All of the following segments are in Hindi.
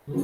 Hello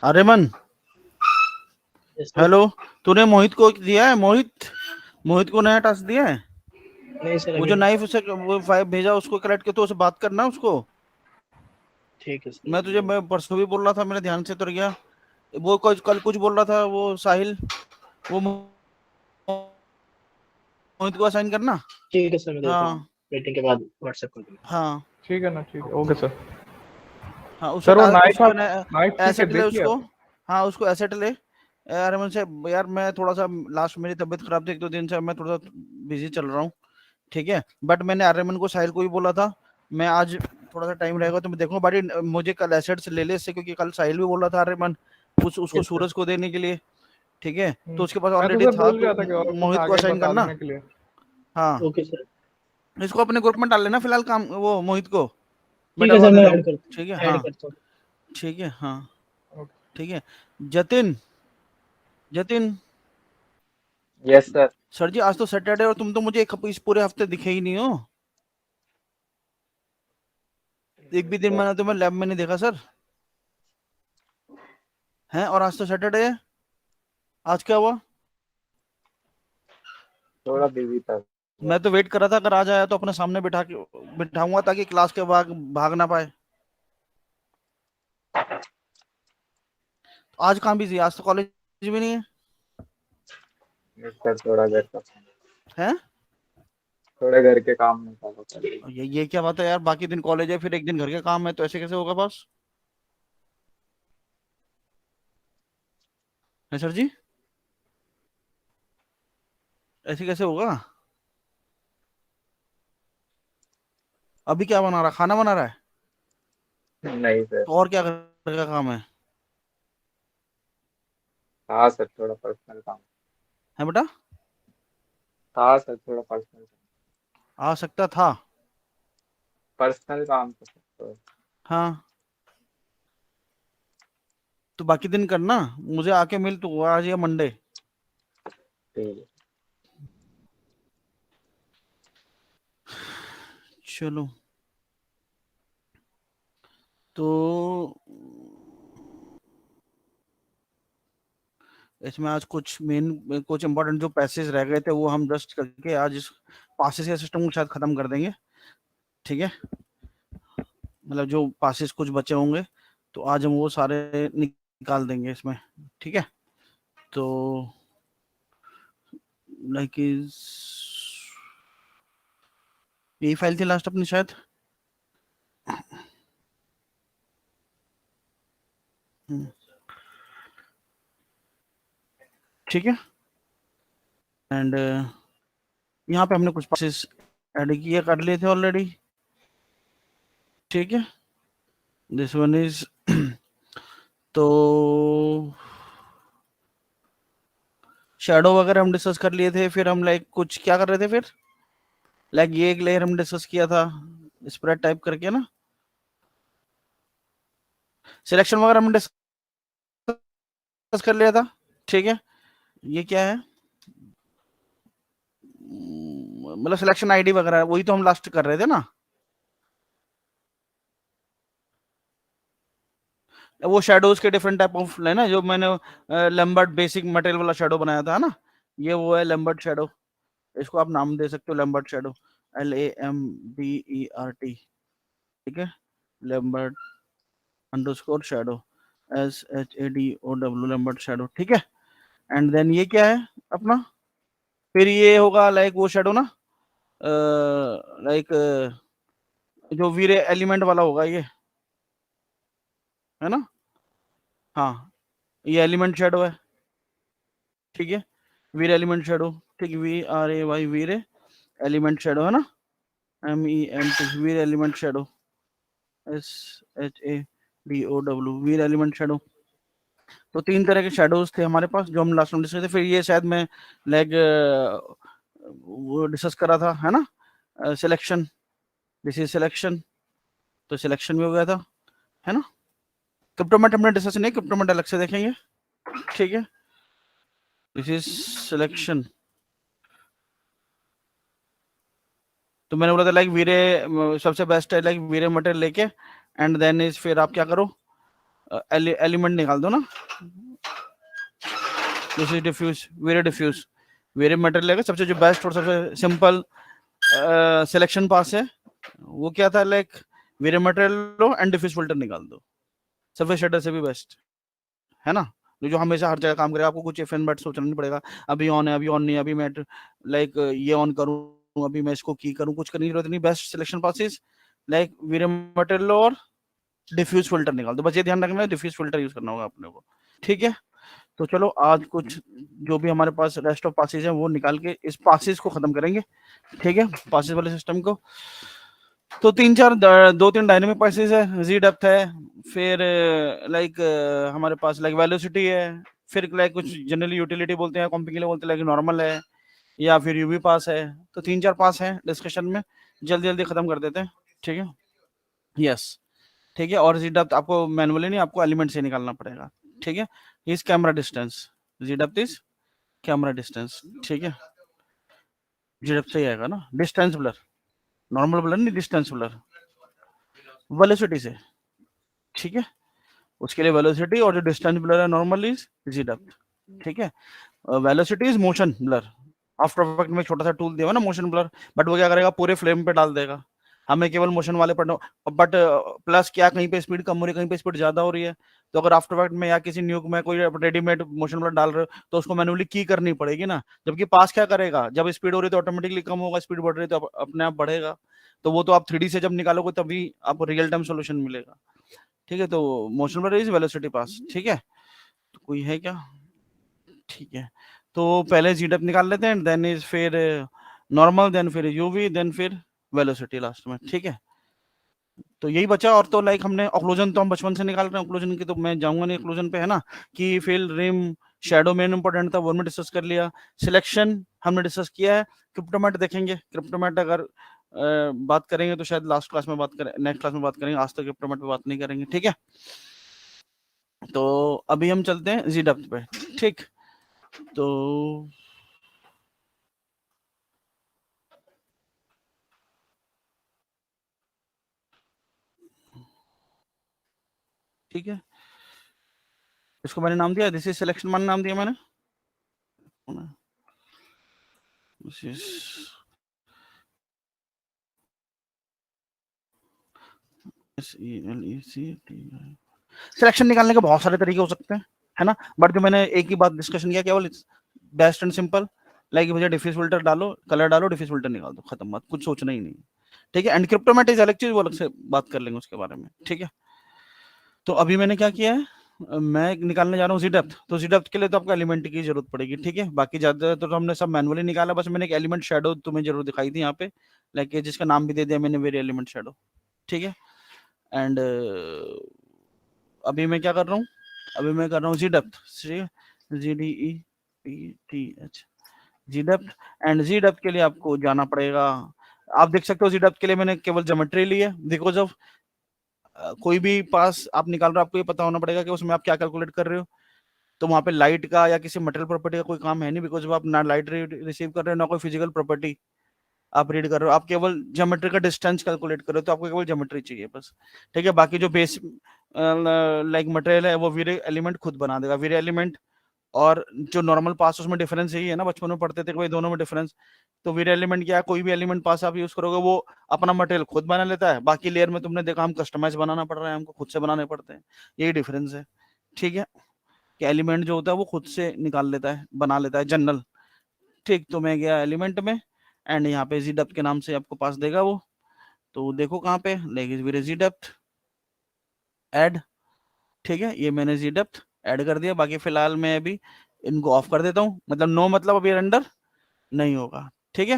Aryaman, Yes, sir. Hello. तूने मोहित को दिया है? मोहित को नया टास्क दिया है? नहीं सर, वो अभी जो नहीं। नाइफ उसे वो फाइव भेजा उसको कलेक्ट के तो उसे बात करना उसको। ठीक है सर। मैं परसों भी बोल रहा था, मेरे ध्यान से तो गया। वो कल कुछ बोल रहा था वो साहिल, वो मोहित को असाइन करना। ठीक है सर, मैं देता हूँ। हाँ मीटिंग के बाद व्हाट्सएप कर दूंगा। हाँ ठीक है ना, ठीक है, ओके सर। हाँ, सर वो नाइफ उसको आप नाइफ ठीक है, एसेट ले देख लिया उसको। आपने? हाँ, उसको एसेट ले। यार मुझसे, यार मैं थोड़ा सा लास्ट, मेरी तबीयत खराब थी एक दो दिन से, मैं थोड़ा बिजी चल रहा हूँ। ठीक है, बट मैंने आर्यमन को साहिल को भी बोला था, मैं आज थोड़ा सा टाइम रहेगा तो मैं देखूंगा, बट मुझे कल एसेट्स ले ले इससे, क्योंकि कल साहिल भी बोल रहा था आर्यमन उसको यस सर। सूरज को देने के लिए। ठीक है, तो उसके पास मैं तो ऑलरेडी सर था, बोल तो रहा था कि और कुछ मोहित को आगे असाइन बता करना। देने के लिए। हाँ, ओके सर। इसको अपने ग्रुप में डाल लेना फिलहाल, काम वो मोहित को मैं ठीक है डलवा सर, मैं देता ऐड हूँ। कर ठीक है, ऐड हाँ करता हूँ। ठीक है, हाँ ओके। ठीक है। Jatin, Jatin yes sir. Sir ji, आज तो सैटरडे और तुम तो मुझे इस पूरे हफ्ते दिखे ही नहीं हो। एक भी दिन मैंने तुम्हें लैब में नहीं देखा सर। हैं, और आज तो सैटरडे है, आज क्या हुआ? थोड़ा बिजी था। मैं तो वेट कर रहा था, अगर आज आया तो अपने सामने बिठाऊंगा ताकि क्लास के भाग ना पाए। आज कहाँ बिजी? आज तो कॉलेज भी नहीं है। सर थोड़ा घर का, हैं? थोड़े घर के काम में था तो कर लिया। ये क्या बात है यार, बाकी दिन कॉलेज है फिर एक दिन घर के काम है, तो ऐसे कैसे होगा बस? है सर जी, ऐसे कैसे होगा? अभी क्या बना रहा, खाना बना रहा है? नहीं सर। तो और क्या घर का काम है? था सर, थोड़ा पर्सनल काम है बेटा? था सर, थोड़ा पर्सनल काम। आ सकता था। पर्सनल काम था सर तो। हाँ, तो बाकी दिन करना, मुझे आके मिल तू आज या मंडे। ठीक है। चलो, तो इसमें आज कुछ इंपॉर्टेंट जो पैसेज रह गए थे वो हम जस्ट करके आज इस पासेस के सिस्टम को शायद खत्म कर देंगे। ठीक है, मतलब जो पासेस कुछ बचे होंगे तो आज हम वो सारे निकाल देंगे इसमें। ठीक है, तो लाइक यही फाइल थी लास्ट अपनी शायद। ठीक है, एंड यहाँ पे हमने कुछ पासेस ऐड किए कर लिए थे ऑलरेडी। ठीक है, दिस वन इज तो शैडो वगैरह हम डिस्कस कर लिए थे। फिर हम लाइक कुछ क्या कर रहे थे फिर, लाइक ये एक लेयर हम डिस्कस किया था स्प्रेड टाइप करके ना, सिलेक्शन वगैरह हम डिस्कस कर लिया था। ठीक है, ये क्या है, मतलब सिलेक्शन आईडी वगैरह वही तो हम लास्ट कर रहे थे ना। वो शेडोज के डिफरेंट टाइप ऑफ है ना, जो मैंने लैम्बर्ट बेसिक मटेरियल वाला शेडो बनाया था ना, ये वो है लैम्बर्ट शेडो। इसको आप नाम दे सकते हो लैम्बर्ट शेडो, LAMBERT। ठीक है, Lambert underscore shadow, SHADOW Lambert shadow. ठीक है, एंड देन ये क्या है अपना, फिर ये होगा लाइक वो शेडो ना, लाइक जो वीरे एलिमेंट वाला होगा ये, है ना। हाँ, ये एलिमेंट शेडो है। ठीक है, वीर एलिमेंट शेडो। ठीक, VRAY वीरे एलिमेंट शेडो है ना, MENT वीर एलिमेंट शेडो, SHADOW वीर एलिमेंट शेडो। तो 3 तरह के शेडोज थे हमारे पास जो हम लास्ट में डिस्कस थे। फिर ये शायद मैं लाइक वो डिस्कस करा था, है ना, सिलेक्शन, दिस इज सिलेक्शन, तो सिलेक्शन भी हो गया था, है ना। क्रिप्टोमेट हमने डिस्कस नहीं, क्रिप्टोमेट अलग से देखेंगे। ठीक है, दिस इज सिलेक्शन। तो मैंने बोला था लाइक वीरे सबसे बेस्ट है, लाइक वीरे मटेरियल लेके एंड देन इज फिर आप क्या करो, एलिमेंट निकाल दो ना। This is diffuse, VRay diffuse, VRay material लेके सबसे जो बेस्ट और सबसे सिंपल सिलेक्शन पास है वो क्या था, लाइक वीरे मटेरियल लो एंड डिफ्यूज फिल्टर निकाल दो, सरफेस शेडर से भी बेस्ट, है ना। जो हमेशा हर जगह काम करेगा, आपको कुछ इफ एंड बट सोचना नहीं पड़ेगा, अभी ऑन है अभी ऑन नहीं, अभी मैं लाइक ये ऑन करूं, अभी मैं इसको की करूं, कुछ करने की जरूरत नहीं। Best selection passes like VRay material और डिफ्यूज फिल्टर निकाल दो, बस ये ध्यान रखना है डिफ्यूज फिल्टर यूज करना होगा अपने को। ठीक है, तो चलो आज कुछ जो भी हमारे पास रेस्ट ऑफ पासिस है वो निकाल के इस पासिस को खत्म करेंगे। ठीक है, पासिस वाले सिस्टम को। तो 2-3 डायनेमिक पासिस है, जी डेप्थ है, फिर लाइक हमारे पास लाइक वेलोसिटी है, फिर लाइक कुछ जनरली यूटिलिटी बोलते हैं, कॉम्पिंग के लिए बोलते हैं, लाइक नॉर्मल है या फिर यूवी पास है। तो 3-4 पास है डिस्कशन में, जल्दी जल्दी खत्म कर देते हैं। ठीक है, यस। ठीक है, और जी डेप्थ आपको मैनुअली नहीं, आपको एलिमेंट से निकालना पड़ेगा। ठीक है, इस camera distance, Z depth is camera distance. ठीक है, जी डेप्थ सही आएगा ना, डिस्टेंस ब्लर, नॉर्मल ब्लर नहीं, डिस्टेंस ब्लर वेलोसिटी से। ठीक है, उसके लिए वेलोसिटी और जो डिस्टेंस ब्लर है नॉर्मल इज जी डेप्थ। ठीक है, velocity is motion blur. After effect में छोटा सा टूल दिया हुआ ना मोशन ब्लर, बट वो क्या करेगा पूरे फ्रेम पे डाल देगा, हमें केवल मोशन वाले पर। बट प्लस क्या कहीं पे स्पीड कम हो रही है, कहीं पे स्पीड ज्यादा हो रही है, तो अगर आफ्टर इफेक्ट में या किसी न्यूक में कोई रेडीमेड मोशन ब्लर डाल रहे हो तो उसको मैनुअली की करनी पड़ेगी ना। जबकि पास क्या करेगा, जब स्पीड हो रही है तो ऑटोमेटिकली कम होगा, स्पीड बढ़ रही है तो अपने आप बढ़ेगा। तो वो तो आप 3D से जब निकालोगे तभी आपको रियल टाइम सोल्यूशन मिलेगा। ठीक है, तो मोशन ब्लर इज वेलोसिटी पास। ठीक है, तो कोई है क्या, ठीक है। तो पहले जी डेप्थ निकाल लेते हैं, देन इज फिर नॉर्मल, देन फिर यूवी, देन फिर वेलोसिटी लास्ट में। ठीक है, तो यही बचा। और तो लाइक हमने ऑक्लूजन तो हम बचपन से निकाल रहे हैं, ऑक्लूजन की तो मैं जाऊंगा नहीं ऑक्लूजन पे, है ना। कि fill rim shadow main important था, वो हमने डिस्कस कर लिया। सिलेक्शन हमने डिस्कस किया है। क्रिप्टोमेट देखेंगे, क्रिप्टोमेट अगर बात करेंगे तो शायद लास्ट क्लास में बात करें, नेक्स्ट क्लास में बात करेंगे, आज तक क्रिप्टोमेट पे बात नहीं करेंगे। ठीक है, तो अभी हम चलते हैं जी डेप्थ पे। ठीक, तो ठीक है, इसको मैंने नाम दिया, दिस इज सिलेक्शन 1 नाम दिया मैंने, दिस इज सिलेक्शन निकालने के बहुत सारे तरीके हो सकते हैं, है ना, बट जो मैंने एक ही बात डिस्कशन किया केवल बेस्ट एंड सिंपल, लाइक मुझे डिफ्यूज फिल्टर डालो, कलर डालो, डिफ्यूज फिल्टर निकाल दो, खत्म बात, कुछ सोचना ही नहीं, ठीक है। एनक्रिप्टोमेटिक अलग चीज, वो अलग से बात कर लेंगे उसके बारे में, ठीक है। तो अभी मैंने क्या किया है, मैं निकालने जा रहा हूँ जी डेप्थ, तो जी डेप्थ के लिए तो आपको एलिमेंट की जरूरत पड़ेगी, ठीक है। बाकी ज्यादा तो हमने सब मैनुअली निकाला, बस मैंने एक एलिमेंट शेडो तुम्हें जरूर दिखाई थी यहाँ पे, लाइक जिसका नाम भी दे दिया मैंने, वेरी एलिमेंट शेडो, ठीक है। एंड अभी मैं क्या कर रहा हूँ, अभी मैं कर रहा हूँ Z depth, Z D E P T H, Z depth. And Z depth के लिए आपको जाना पड़ेगा, आप देख सकते हो जी डेप्थ के लिए मैंने केवल ज्योमेट्री ली है, बिकॉज ऑफ कोई भी पास आप निकाल रहे हो, आपको ये पता होना पड़ेगा कि उसमें आप क्या कैलकुलेट कर रहे हो। तो वहां पे लाइट का या किसी मटेरियल प्रॉपर्टी का कोई काम है नहीं, बिकॉज आप ना लाइट रिसीव कर रहे हो, ना कोई फिजिकल प्रॉपर्टी आप रीड कर रहे हो, आप केवल ज्योमेट्री का डिस्टेंस कैलकुलेट कर रहे हो, तो आपको केवल ज्योमेट्री चाहिए बस, ठीक है। बाकी जो बेस लाइक मटेरियल है वो वीरे एलिमेंट खुद बना देगा, वीरे एलिमेंट और जो नॉर्मल पास उसमें डिफरेंस यही है ना, बचपन में पढ़ते थे कोई दोनों में डिफरेंस। तो वीरे एलिमेंट क्या है, कोई भी एलिमेंट पास आप यूज करोगे वो अपना मटेरियल खुद बना लेता है, बाकी लेयर में तुमने देखा हम कस्टमाइज बनाना पड़ रहा है, हमको खुद से बनाने पड़ते हैं, यही डिफरेंस है, ठीक है। कि एलिमेंट जो होता है वो खुद से निकाल लेता है, बना लेता है जनरल, ठीक। तो मैं गया एलिमेंट में, एंड यहाँ पे जी डेप्थ के नाम से आपको पास देगा वो, तो देखो कहाँ पे लेगी जी डेप्थ ऐड, ठीक है। ये मैंने जी डेप्थ ऐड कर दिया, बाकी फिलहाल मैं अभी इनको ऑफ कर देता हूँ, मतलब नो मतलब अभी अंडर नहीं होगा, ठीक है।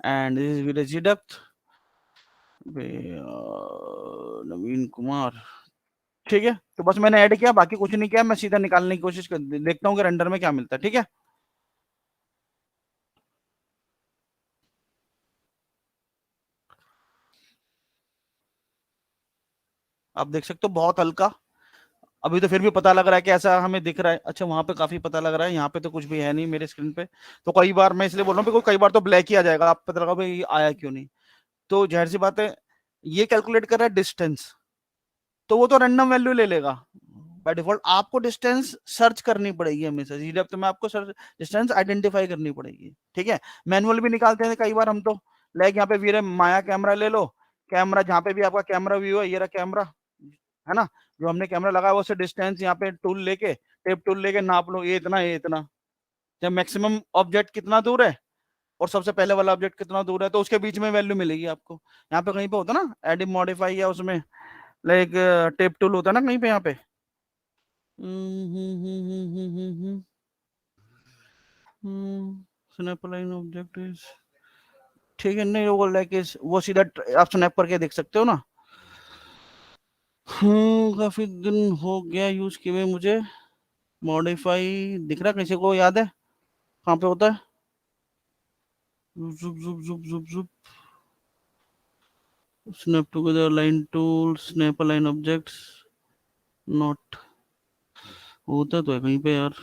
And this is Z depth Naveen Kumar, ठीक है। तो बस मैंने ऐड किया, बाकी कुछ नहीं किया, मैं सीधा निकालने की कोशिश कर देखता हूँ कि रेंडर में क्या मिलता है, ठीक है। आप देख सकते हो बहुत हल्का, अभी तो फिर भी पता लग रहा है कि ऐसा हमें दिख रहा है, अच्छा वहां पे काफी पता लग रहा है, यहाँ पे तो कुछ भी है नहीं मेरे स्क्रीन पे। तो कई बार मैं इसलिए बोल रहा हूँ, कई बार तो ब्लैक ही आ जाएगा, आप पता लगा भाई आया क्यों नहीं। तो जाहिर सी बात है, ये कैलकुलेट कर रहा है डिस्टेंस, तो वो तो रैंडम वैल्यू ले लेगा बाय डिफॉल्ट, आपको डिस्टेंस सर्च करनी पड़ेगी हमेशा, जी डेप्थ में आपको डिस्टेंस आइडेंटिफाई करनी पड़ेगी, ठीक है। मैनुअल भी निकालते हैं कई बार हम तो, लाइक यहाँ पे वीरे माया कैमरा ले लो, कैमरा जहाँ पे भी आपका कैमरा व्यू है, ये रहा कैमरा, है ना, जो हमने कैमरा लगाया वो से डिस्टेंस यहाँ पे टूल लेके, टेप टूल लेके नाप लो, ये इतना, जब मैक्सिमम ऑब्जेक्ट कितना दूर है और सबसे पहले वाला ऑब्जेक्ट कितना दूर है, तो उसके बीच में वैल्यू मिलेगी आपको। यहाँ पे कहीं पे होता ना एडिट मॉडिफाई, या उसमें लाइक टेप टूल होता ना कहीं पे, यहाँ पे स्नैप लाइन ऑब्जेक्ट इज, ठीक है, नहीं वो लाइक वो सीधा आप स्नैप करके देख सकते हो ना। काफी दिन हो गया यूज किए हुए मुझे, मॉडिफाई दिख रहा, किसी को याद है कहाँ पे होता है, जुप जुप जुप जुप जुप, snap together line tool, snap line objects, not होता तो है कहीं पे यार,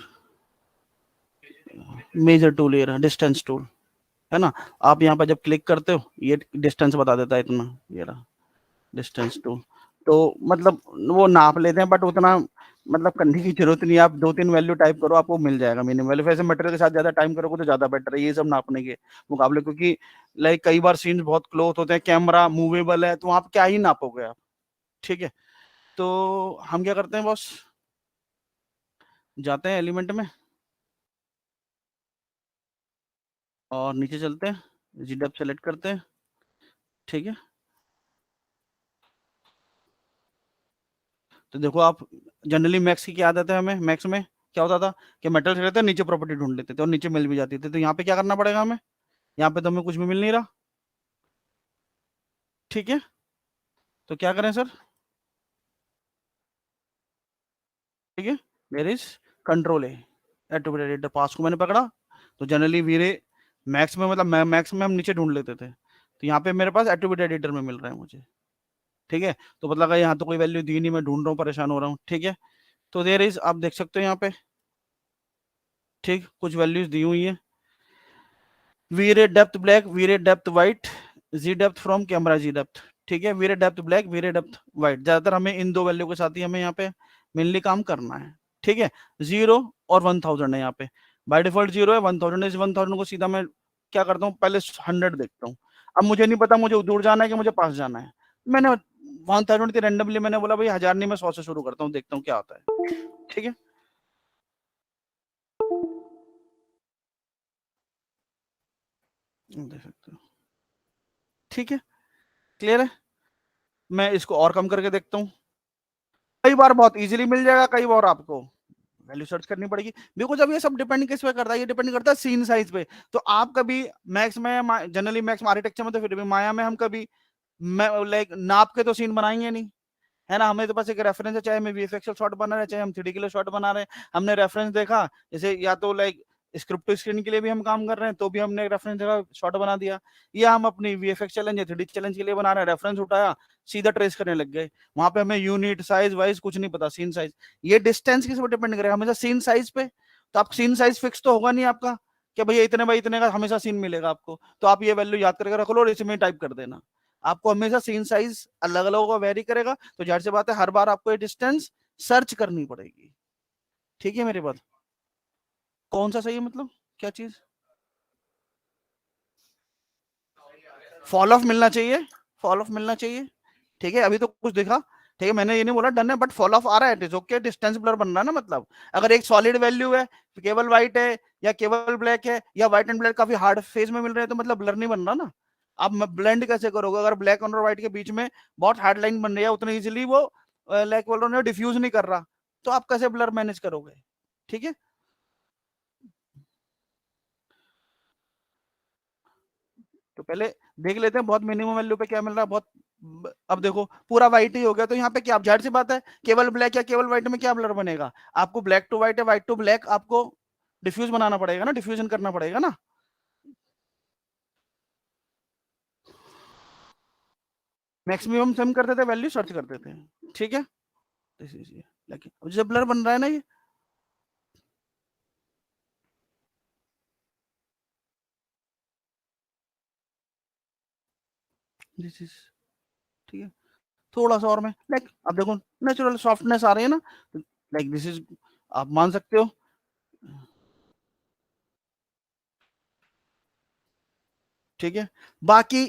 मेजर टूल ये रहा, डिस्टेंस टूल, है ना। आप यहाँ पे जब क्लिक करते हो ये डिस्टेंस बता देता है इतना, ये रहा डिस्टेंस टूल। तो मतलब वो नाप लेते हैं, बट उतना मतलब करने की जरूरत नहीं है, आप 2-3 वैल्यू टाइप करो आपको मिल जाएगा मिनिमम वैल्यू। वैसे मटेरियल के साथ ज्यादा टाइम करोगे तो ज्यादा बेटर है ये सब नापने के मुकाबले, क्योंकि लाइक कई बार सीन्स बहुत क्लोज होते हैं, कैमरा मूवेबल है, तो आप क्या ही नापोगे आप, ठीक है। तो हम क्या करते हैं बॉस, जाते हैं एलिमेंट में और नीचे चलते हैं, जी डेप्थ सेलेक्ट करते हैं, ठीक है। तो देखो आप जनरली मैक्स की क्या आदत है, हमें मैक्स में क्या होता था कि मेटल से रहते नीचे प्रॉपर्टी ढूंढ लेते थे और नीचे मिल भी जाती थी। तो यहाँ पे क्या करना पड़ेगा हमें, यहाँ पे तो हमें कुछ भी मिल नहीं रहा, ठीक है। तो क्या करें सर, ठीक है, there is control A, attribute editor pass को मैंने पकड़ा, तो जनरली वीरे मैक्स में मतलब मैक्स में हम नीचे ढूंढ लेते थे, तो यहाँ पे मेरे पास एट्रीब्यूट एडिटर में मिल रहा है मुझे, ठीक है। तो मतलब यहाँ तो कोई वैल्यू दी नहीं, मैं ढूंढ रहा हूँ, परेशान हो रहा हूँ, ठीक है। तो देयर इज आप देख सकते हो यहाँ पे, ठीक, कुछ वैल्यूज दी हुई है, VRay depth black, VRay depth white, Z depth from camera Z depth, ठीक है, VRay depth black, VRay depth white, ज्यादातर हमें इन दो वैल्यू के साथ ही हमें यहाँ पे मेनली काम करना है। ठीक है, 0 और 1000 है यहाँ पे, बाय डिफॉल्ट 0 है, 1000 इस 1000 को सीधा मैं क्या करता हूँ, पहले 100 देखता हूँ। अब मुझे नहीं पता मुझे दूर जाना है कि मुझे पास जाना है, मैंने 1000 रेंडमली मैंने बोला भाई 1000 नहीं, मैं 100 से शुरू करता हूँ, देखता हूँ क्या होता है। ठीक है, देख सकते हो। ठीक है, क्लियर है। मैं इसको और कम करके देखता हूँ, कई बार बहुत इजीली मिल जाएगा, कई बार आपको वैल्यू सर्च करनी पड़ेगी, बिकॉज अब ये सब डिपेंड किस पे करता है, ये डिपेंड करता है सीन साइज पे। तो आप कभी मैक्स में, जनरली मैक्स में आर्किटेक्चर में, तो फिर भी माया में हम कभी लाइक नाप के तो सीन बनाएंगे नहीं, है ना। हमें तो बस एक रेफरेंस है, चाहे हम वीएफएक्स शॉट बना रहे हैं, चाहे हम 3D के लिए शॉट बना रहे हैं, हमने रेफरेंस देखा, जैसे या तो लाइक स्क्रिप्ट टू स्क्रीन के लिए भी हम काम कर रहे हैं तो भी हमने रेफरेंस देखा, शॉट बना दिया, या हम अपनी वीएफएक्स चैलेंज या 3D चैलेंज के लिए बना रहे हैं, रेफरेंस उठाया, सीधा ट्रेस करने लग गए। वहां पे हमें यूनिट साइज वाइज कुछ नहीं पता, सीन साइज, ये डिस्टेंस किस पर डिपेंड करेगा, हमेशा सीन साइज पे। तो आप सीन साइज फिक्स तो होगा नहीं आपका कि भैया इतने बाई इतने का हमेशा सीन मिलेगा आपको, तो आप ये वैल्यू याद करके रख लो और इसमें टाइप कर देना। आपको हमेशा सीन साइज अलग अलग होगा, वेरी करेगा, तो जाहिर सी बात है हर बार आपको ये डिस्टेंस सर्च करनी पड़ेगी। ठीक है मेरी बात, कौन सा सही है मतलब क्या चीज, फॉल ऑफ मिलना चाहिए, फॉल ऑफ मिलना चाहिए। ठीक है, अभी तो कुछ दिखा, ठीक है, मैंने ये नहीं बोला डन है, बट फॉल ऑफ आ रहा है, it is okay, distance blur बन रहा है ना, मतलब अगर एक सॉलिड वैल्यू है, केवल व्हाइट है या केवल ब्लैक है, या व्हाइट एंड ब्लैक काफी हार्ड फेज में मिल रहे हैं, तो मतलब ब्लर नहीं बन रहा ना। अब ब्लेंड कैसे करोगे, अगर ब्लैक और व्हाइट के बीच में बहुत हार्ड लाइन बन रही है, उतनी इजिली वो लाइक बोल रहे हो डिफ्यूज नहीं कर रहा, तो आप कैसे ब्लर मैनेज करोगे। ठीक है, तो पहले देख लेते हैं बहुत मिनिमम वैल्यू पे क्या मिल रहा है, बहुत अब देखो पूरा व्हाइट ही हो गया, तो यहाँ पे क्या, जाहिर सी बात है केवल ब्लैक या केवल व्हाइट में क्या ब्लर बनेगा, आपको ब्लैक टू व्हाइट या व्हाइट टू ब्लैक आपको डिफ्यूज बनाना पड़ेगा ना, डिफ्यूजन करना पड़ेगा ना। मैक्सिमम से हम करते थे वैल्यू सर्च करते थे। ठीक है, लेकिन जब ब्लर बन रहा है ना ये, दिस इज, ठीक है, थोड़ा सा और मैं लाइक, अब देखो नेचुरल सॉफ्टनेस आ रही है ना, लाइक दिस इज, आप मान सकते हो। ठीक है, बाकी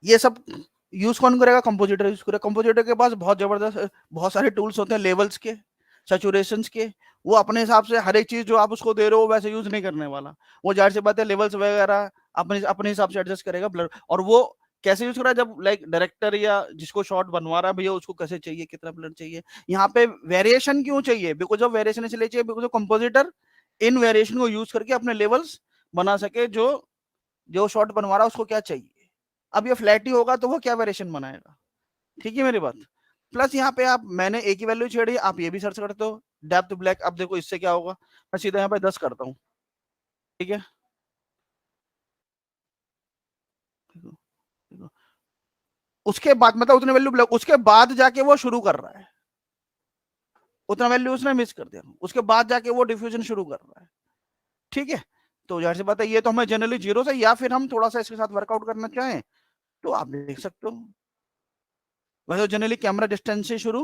ये सब यूज कौन करेगा, कंपोजिटर यूज करेगा। कंपोजिटर के पास बहुत जबरदस्त बहुत सारे टूल्स होते हैं, लेवल्स के, सैचुरेशन के, वो अपने हिसाब से हर एक चीज जो आप उसको दे रहे हो वैसे यूज नहीं करने वाला, वो जाहिर सी बात है लेवल्स वगैरह अपने अपने हिसाब से एडजस्ट करेगा ब्लर। और वो कैसे यूज कर रहा है, जब लाइक डायरेक्टर या जिसको शॉट बनवा रहा है भैया उसको कैसे चाहिए, कितना ब्लर चाहिए, यहाँ पे वेरिएशन क्यों चाहिए, बिकॉज ऑफ वेरिएशन इसलिए चाहिए बिकॉज कंपोजिटर इन वेरिएशन को यूज करके अपने लेवल्स बना सके, जो जो शॉट बनवा रहा है उसको क्या चाहिए। अब ये फ्लैट ही होगा तो वो क्या वेरिएशन बनाएगा। ठीक है मेरी बात, प्लस यहाँ पे आप, मैंने एक ही वैल्यू छेड़ी, आप ये भी सर्च करते हो डेप्थ ब्लैक। अब देखो इससे क्या होगा, मैं सीधा यहाँ पे 10 करता हूँ। ठीक है, देखो, देखो। उसके बाद मतलब उतने वैल्यू ब्लैक, उसके बाद जाके वो शुरू कर रहा है, उतना वैल्यू उसने मिस कर दिया, उसके बाद जाके वो डिफ्यूजन शुरू कर रहा है। ठीक है, तो जाहिर सी बात है ये तो हमें जनरली 0 से, या फिर हम थोड़ा सा इसके साथ वर्कआउट करना चाहें तो आप देख सकते हो, वैसे जनरली कैमरा डिस्टेंस से शुरू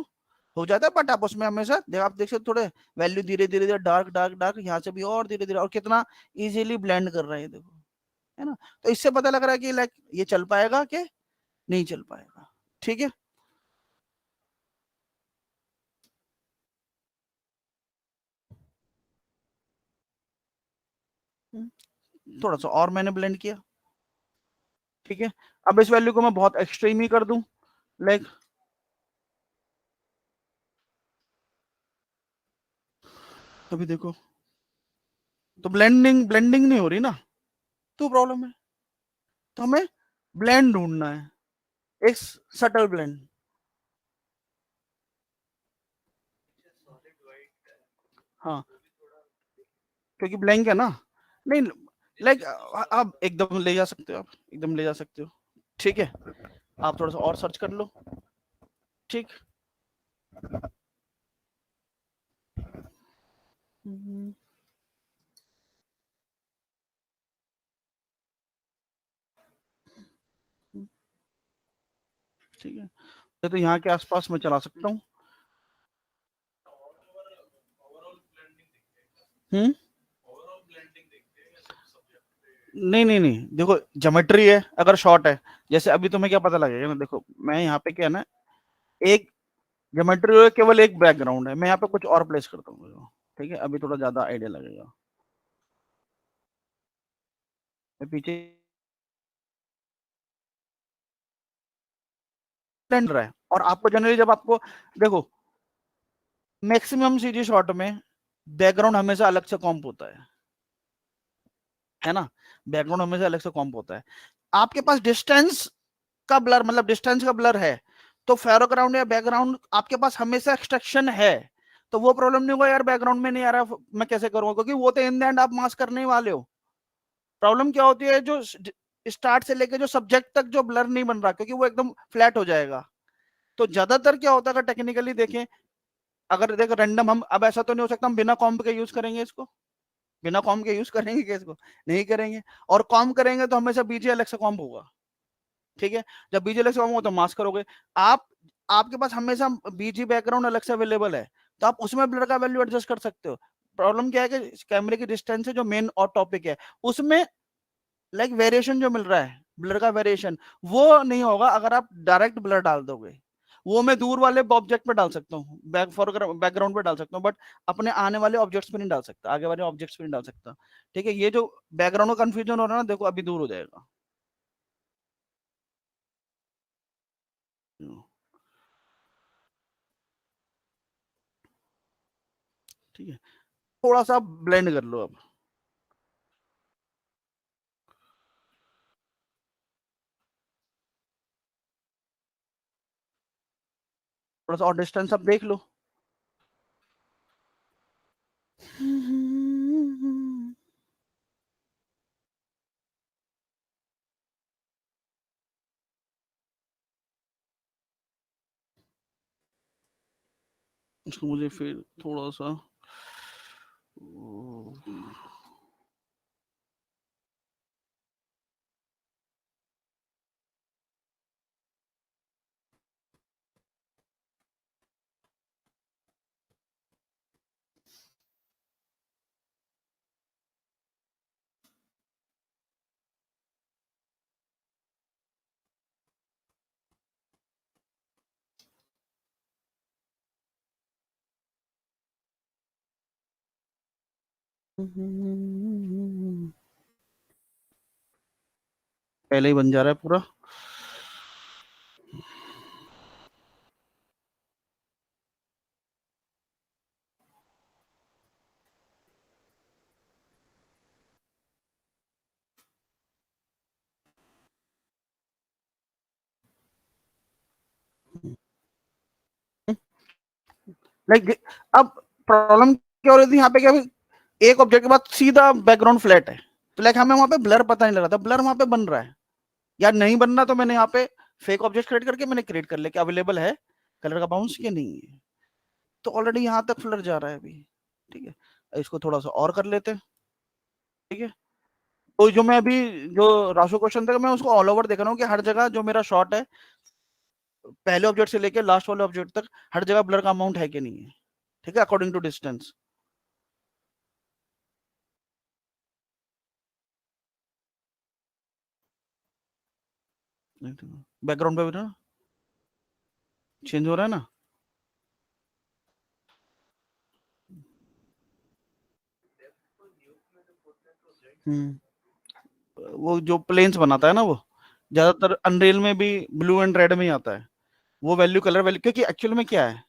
हो जाता है, बट आप उसमें हमेशा आप देख सकते थोड़े वैल्यू धीरे धीरे धीरे डार्क डार्क डार्क यहाँ से भी और धीरे धीरे, और कितना इजीली ब्लेंड कर रहा है देखो, है ना। तो इससे पता लग रहा है कि लाइक ये चल पाएगा कि नहीं चल पाएगा। ठीक है, थोड़ा सा और मैंने ब्लेंड किया। ठीक है, अब इस वैल्यू को मैं बहुत एक्सट्रीम ही कर दूं, लाइक अभी देखो, तो ब्लेंडिंग ब्लेंडिंग नहीं हो रही ना, तो प्रॉब्लम है, तो हमें ब्लेंड ढूंढना है, एक सटल ब्लेंड। हाँ, क्योंकि ब्लैंक है ना, नहीं लाइक आप एकदम ले जा सकते हो, आप एकदम ले जा सकते हो। ठीक है, आप थोड़ा सा और सर्च कर लो। ठीक, ठीक है, तो यहाँ के आसपास मैं चला सकता हूँ। नहीं नहीं नहीं, देखो ज्योमेट्री है, अगर शॉर्ट है, जैसे अभी तुम्हें क्या पता लगेगा ना, देखो मैं यहाँ पे क्या है ना, एक ज्योमेट्री है, केवल एक बैकग्राउंड है, मैं यहाँ पे कुछ और प्लेस करता हूँ, ठीक है, अभी थोड़ा ज्यादा आइडिया लगेगा। मैं पीछे रहा है, और आपको जनरली जब आपको देखो मैक्सिमम सीजी शॉट में बैकग्राउंड हमेशा अलग से कॉम्प होता है ना, बैकग्राउंड हमेशा अलग से कॉम्प होता है। आपके पास डिस्टेंस का ब्लर, मतलब डिस्टेंस का ब्लर है, तो फोरग्राउंड या बैकग्राउंड आपके पास हमेशा एक्सट्रैक्शन है, तो वो प्रॉब्लम नहीं होगा यार बैकग्राउंड में नहीं आ रहा मैं कैसे करूंगा, क्योंकि वो तो इन द एंड आप मास्क करने ही वाले हो। प्रॉब्लम क्या होती है, जो स्टार्ट से लेके जो सब्जेक्ट तक जो ब्लर नहीं बन रहा, क्योंकि वो एकदम फ्लैट हो जाएगा। तो ज्यादातर क्या होता है, अगर टेक्निकली देखें, अगर देख रैंडम, हम अब ऐसा तो नहीं हो सकता हम बिना कॉम्प के यूज करेंगे इसको, बिना कॉम्प के यूज करेंगे क्या इसको, नहीं करेंगे, और कॉम्प करेंगे तो हमेशा बीजे अलग से कॉम्प होगा, ठीक है, जब बीजी अलग से होगा तो मास्क करोगे आप, आपके पास हमेशा बीजी बैकग्राउंड अलग से अवेलेबल है, तो आप उसमें ब्लर का वैल्यू एडजस्ट कर सकते हो। प्रॉब्लम क्या है कि कैमरे की डिस्टेंस है जो मेन और टॉपिक है, उसमें लाइक वेरिएशन जो मिल रहा है, ब्लर का वेरिएशन, वो नहीं होगा अगर आप डायरेक्ट ब्लर डाल दोगे। वो मैं दूर वाले ऑब्जेक्ट पे डाल सकता हूँ, बैकग्राउंड पे डाल सकता हूँ, बट अपने आने वाले ऑब्जेक्ट्स पे नहीं डाल सकता, आगे वाले ऑब्जेक्ट्स पे नहीं डाल सकता, ठीक है। ये जो बैकग्राउंड का कंफ्यूजन हो रहा है ना, देखो अभी दूर हो जाएगा। ठीक है, थोड़ा सा ब्लेंड कर लो अब, थोड़ा सा और डिस्टेंस अब देख लो। इसको मुझे फिर थोड़ा सा पहले ही बन जा रहा है पूरा। लाइक अब प्रॉब्लम क्या हो रही थी यहाँ पे, क्या एक ऑब्जेक्ट के बाद सीधा बैकग्राउंड फ्लैट है, तो लाइक हमें वहां पे ब्लर पता नहीं लग रहा था, ब्लर वहां पे बन रहा है या नहीं बन रहा, तो मैंने यहाँ पे फेक ऑब्जेक्ट क्रिएट करके मैंने क्रिएट कर लिया कि अवेलेबल है कलर का बाउंस के नहीं है, तो ऑलरेडी यहाँ तक फ्लर जा रहा है अभी, ठीक है। इसको थोड़ा सा और कर लेते हैं, ठीक है। तो जो मैं अभी, जो राशु क्वेश्चन था, मैं उसको ऑल ओवर देख रहा हूँ कि हर जगह जो मेरा शॉट है, पहले ऑब्जेक्ट से लेके लास्ट वाले ऑब्जेक्ट तक, हर जगह ब्लर का अमाउंट है कि नहीं है, ठीक है, अकॉर्डिंग टू डिस्टेंस। बैकग्राउंड पे भी ना चेंज हो रहा है ना, वो जो प्लेन्स बनाता है ना, वो ज्यादातर अनरियल में भी ब्लू एंड रेड में ही आता है, वो वैल्यू कलर वैल्यू, क्योंकि एक्चुअल में क्या है,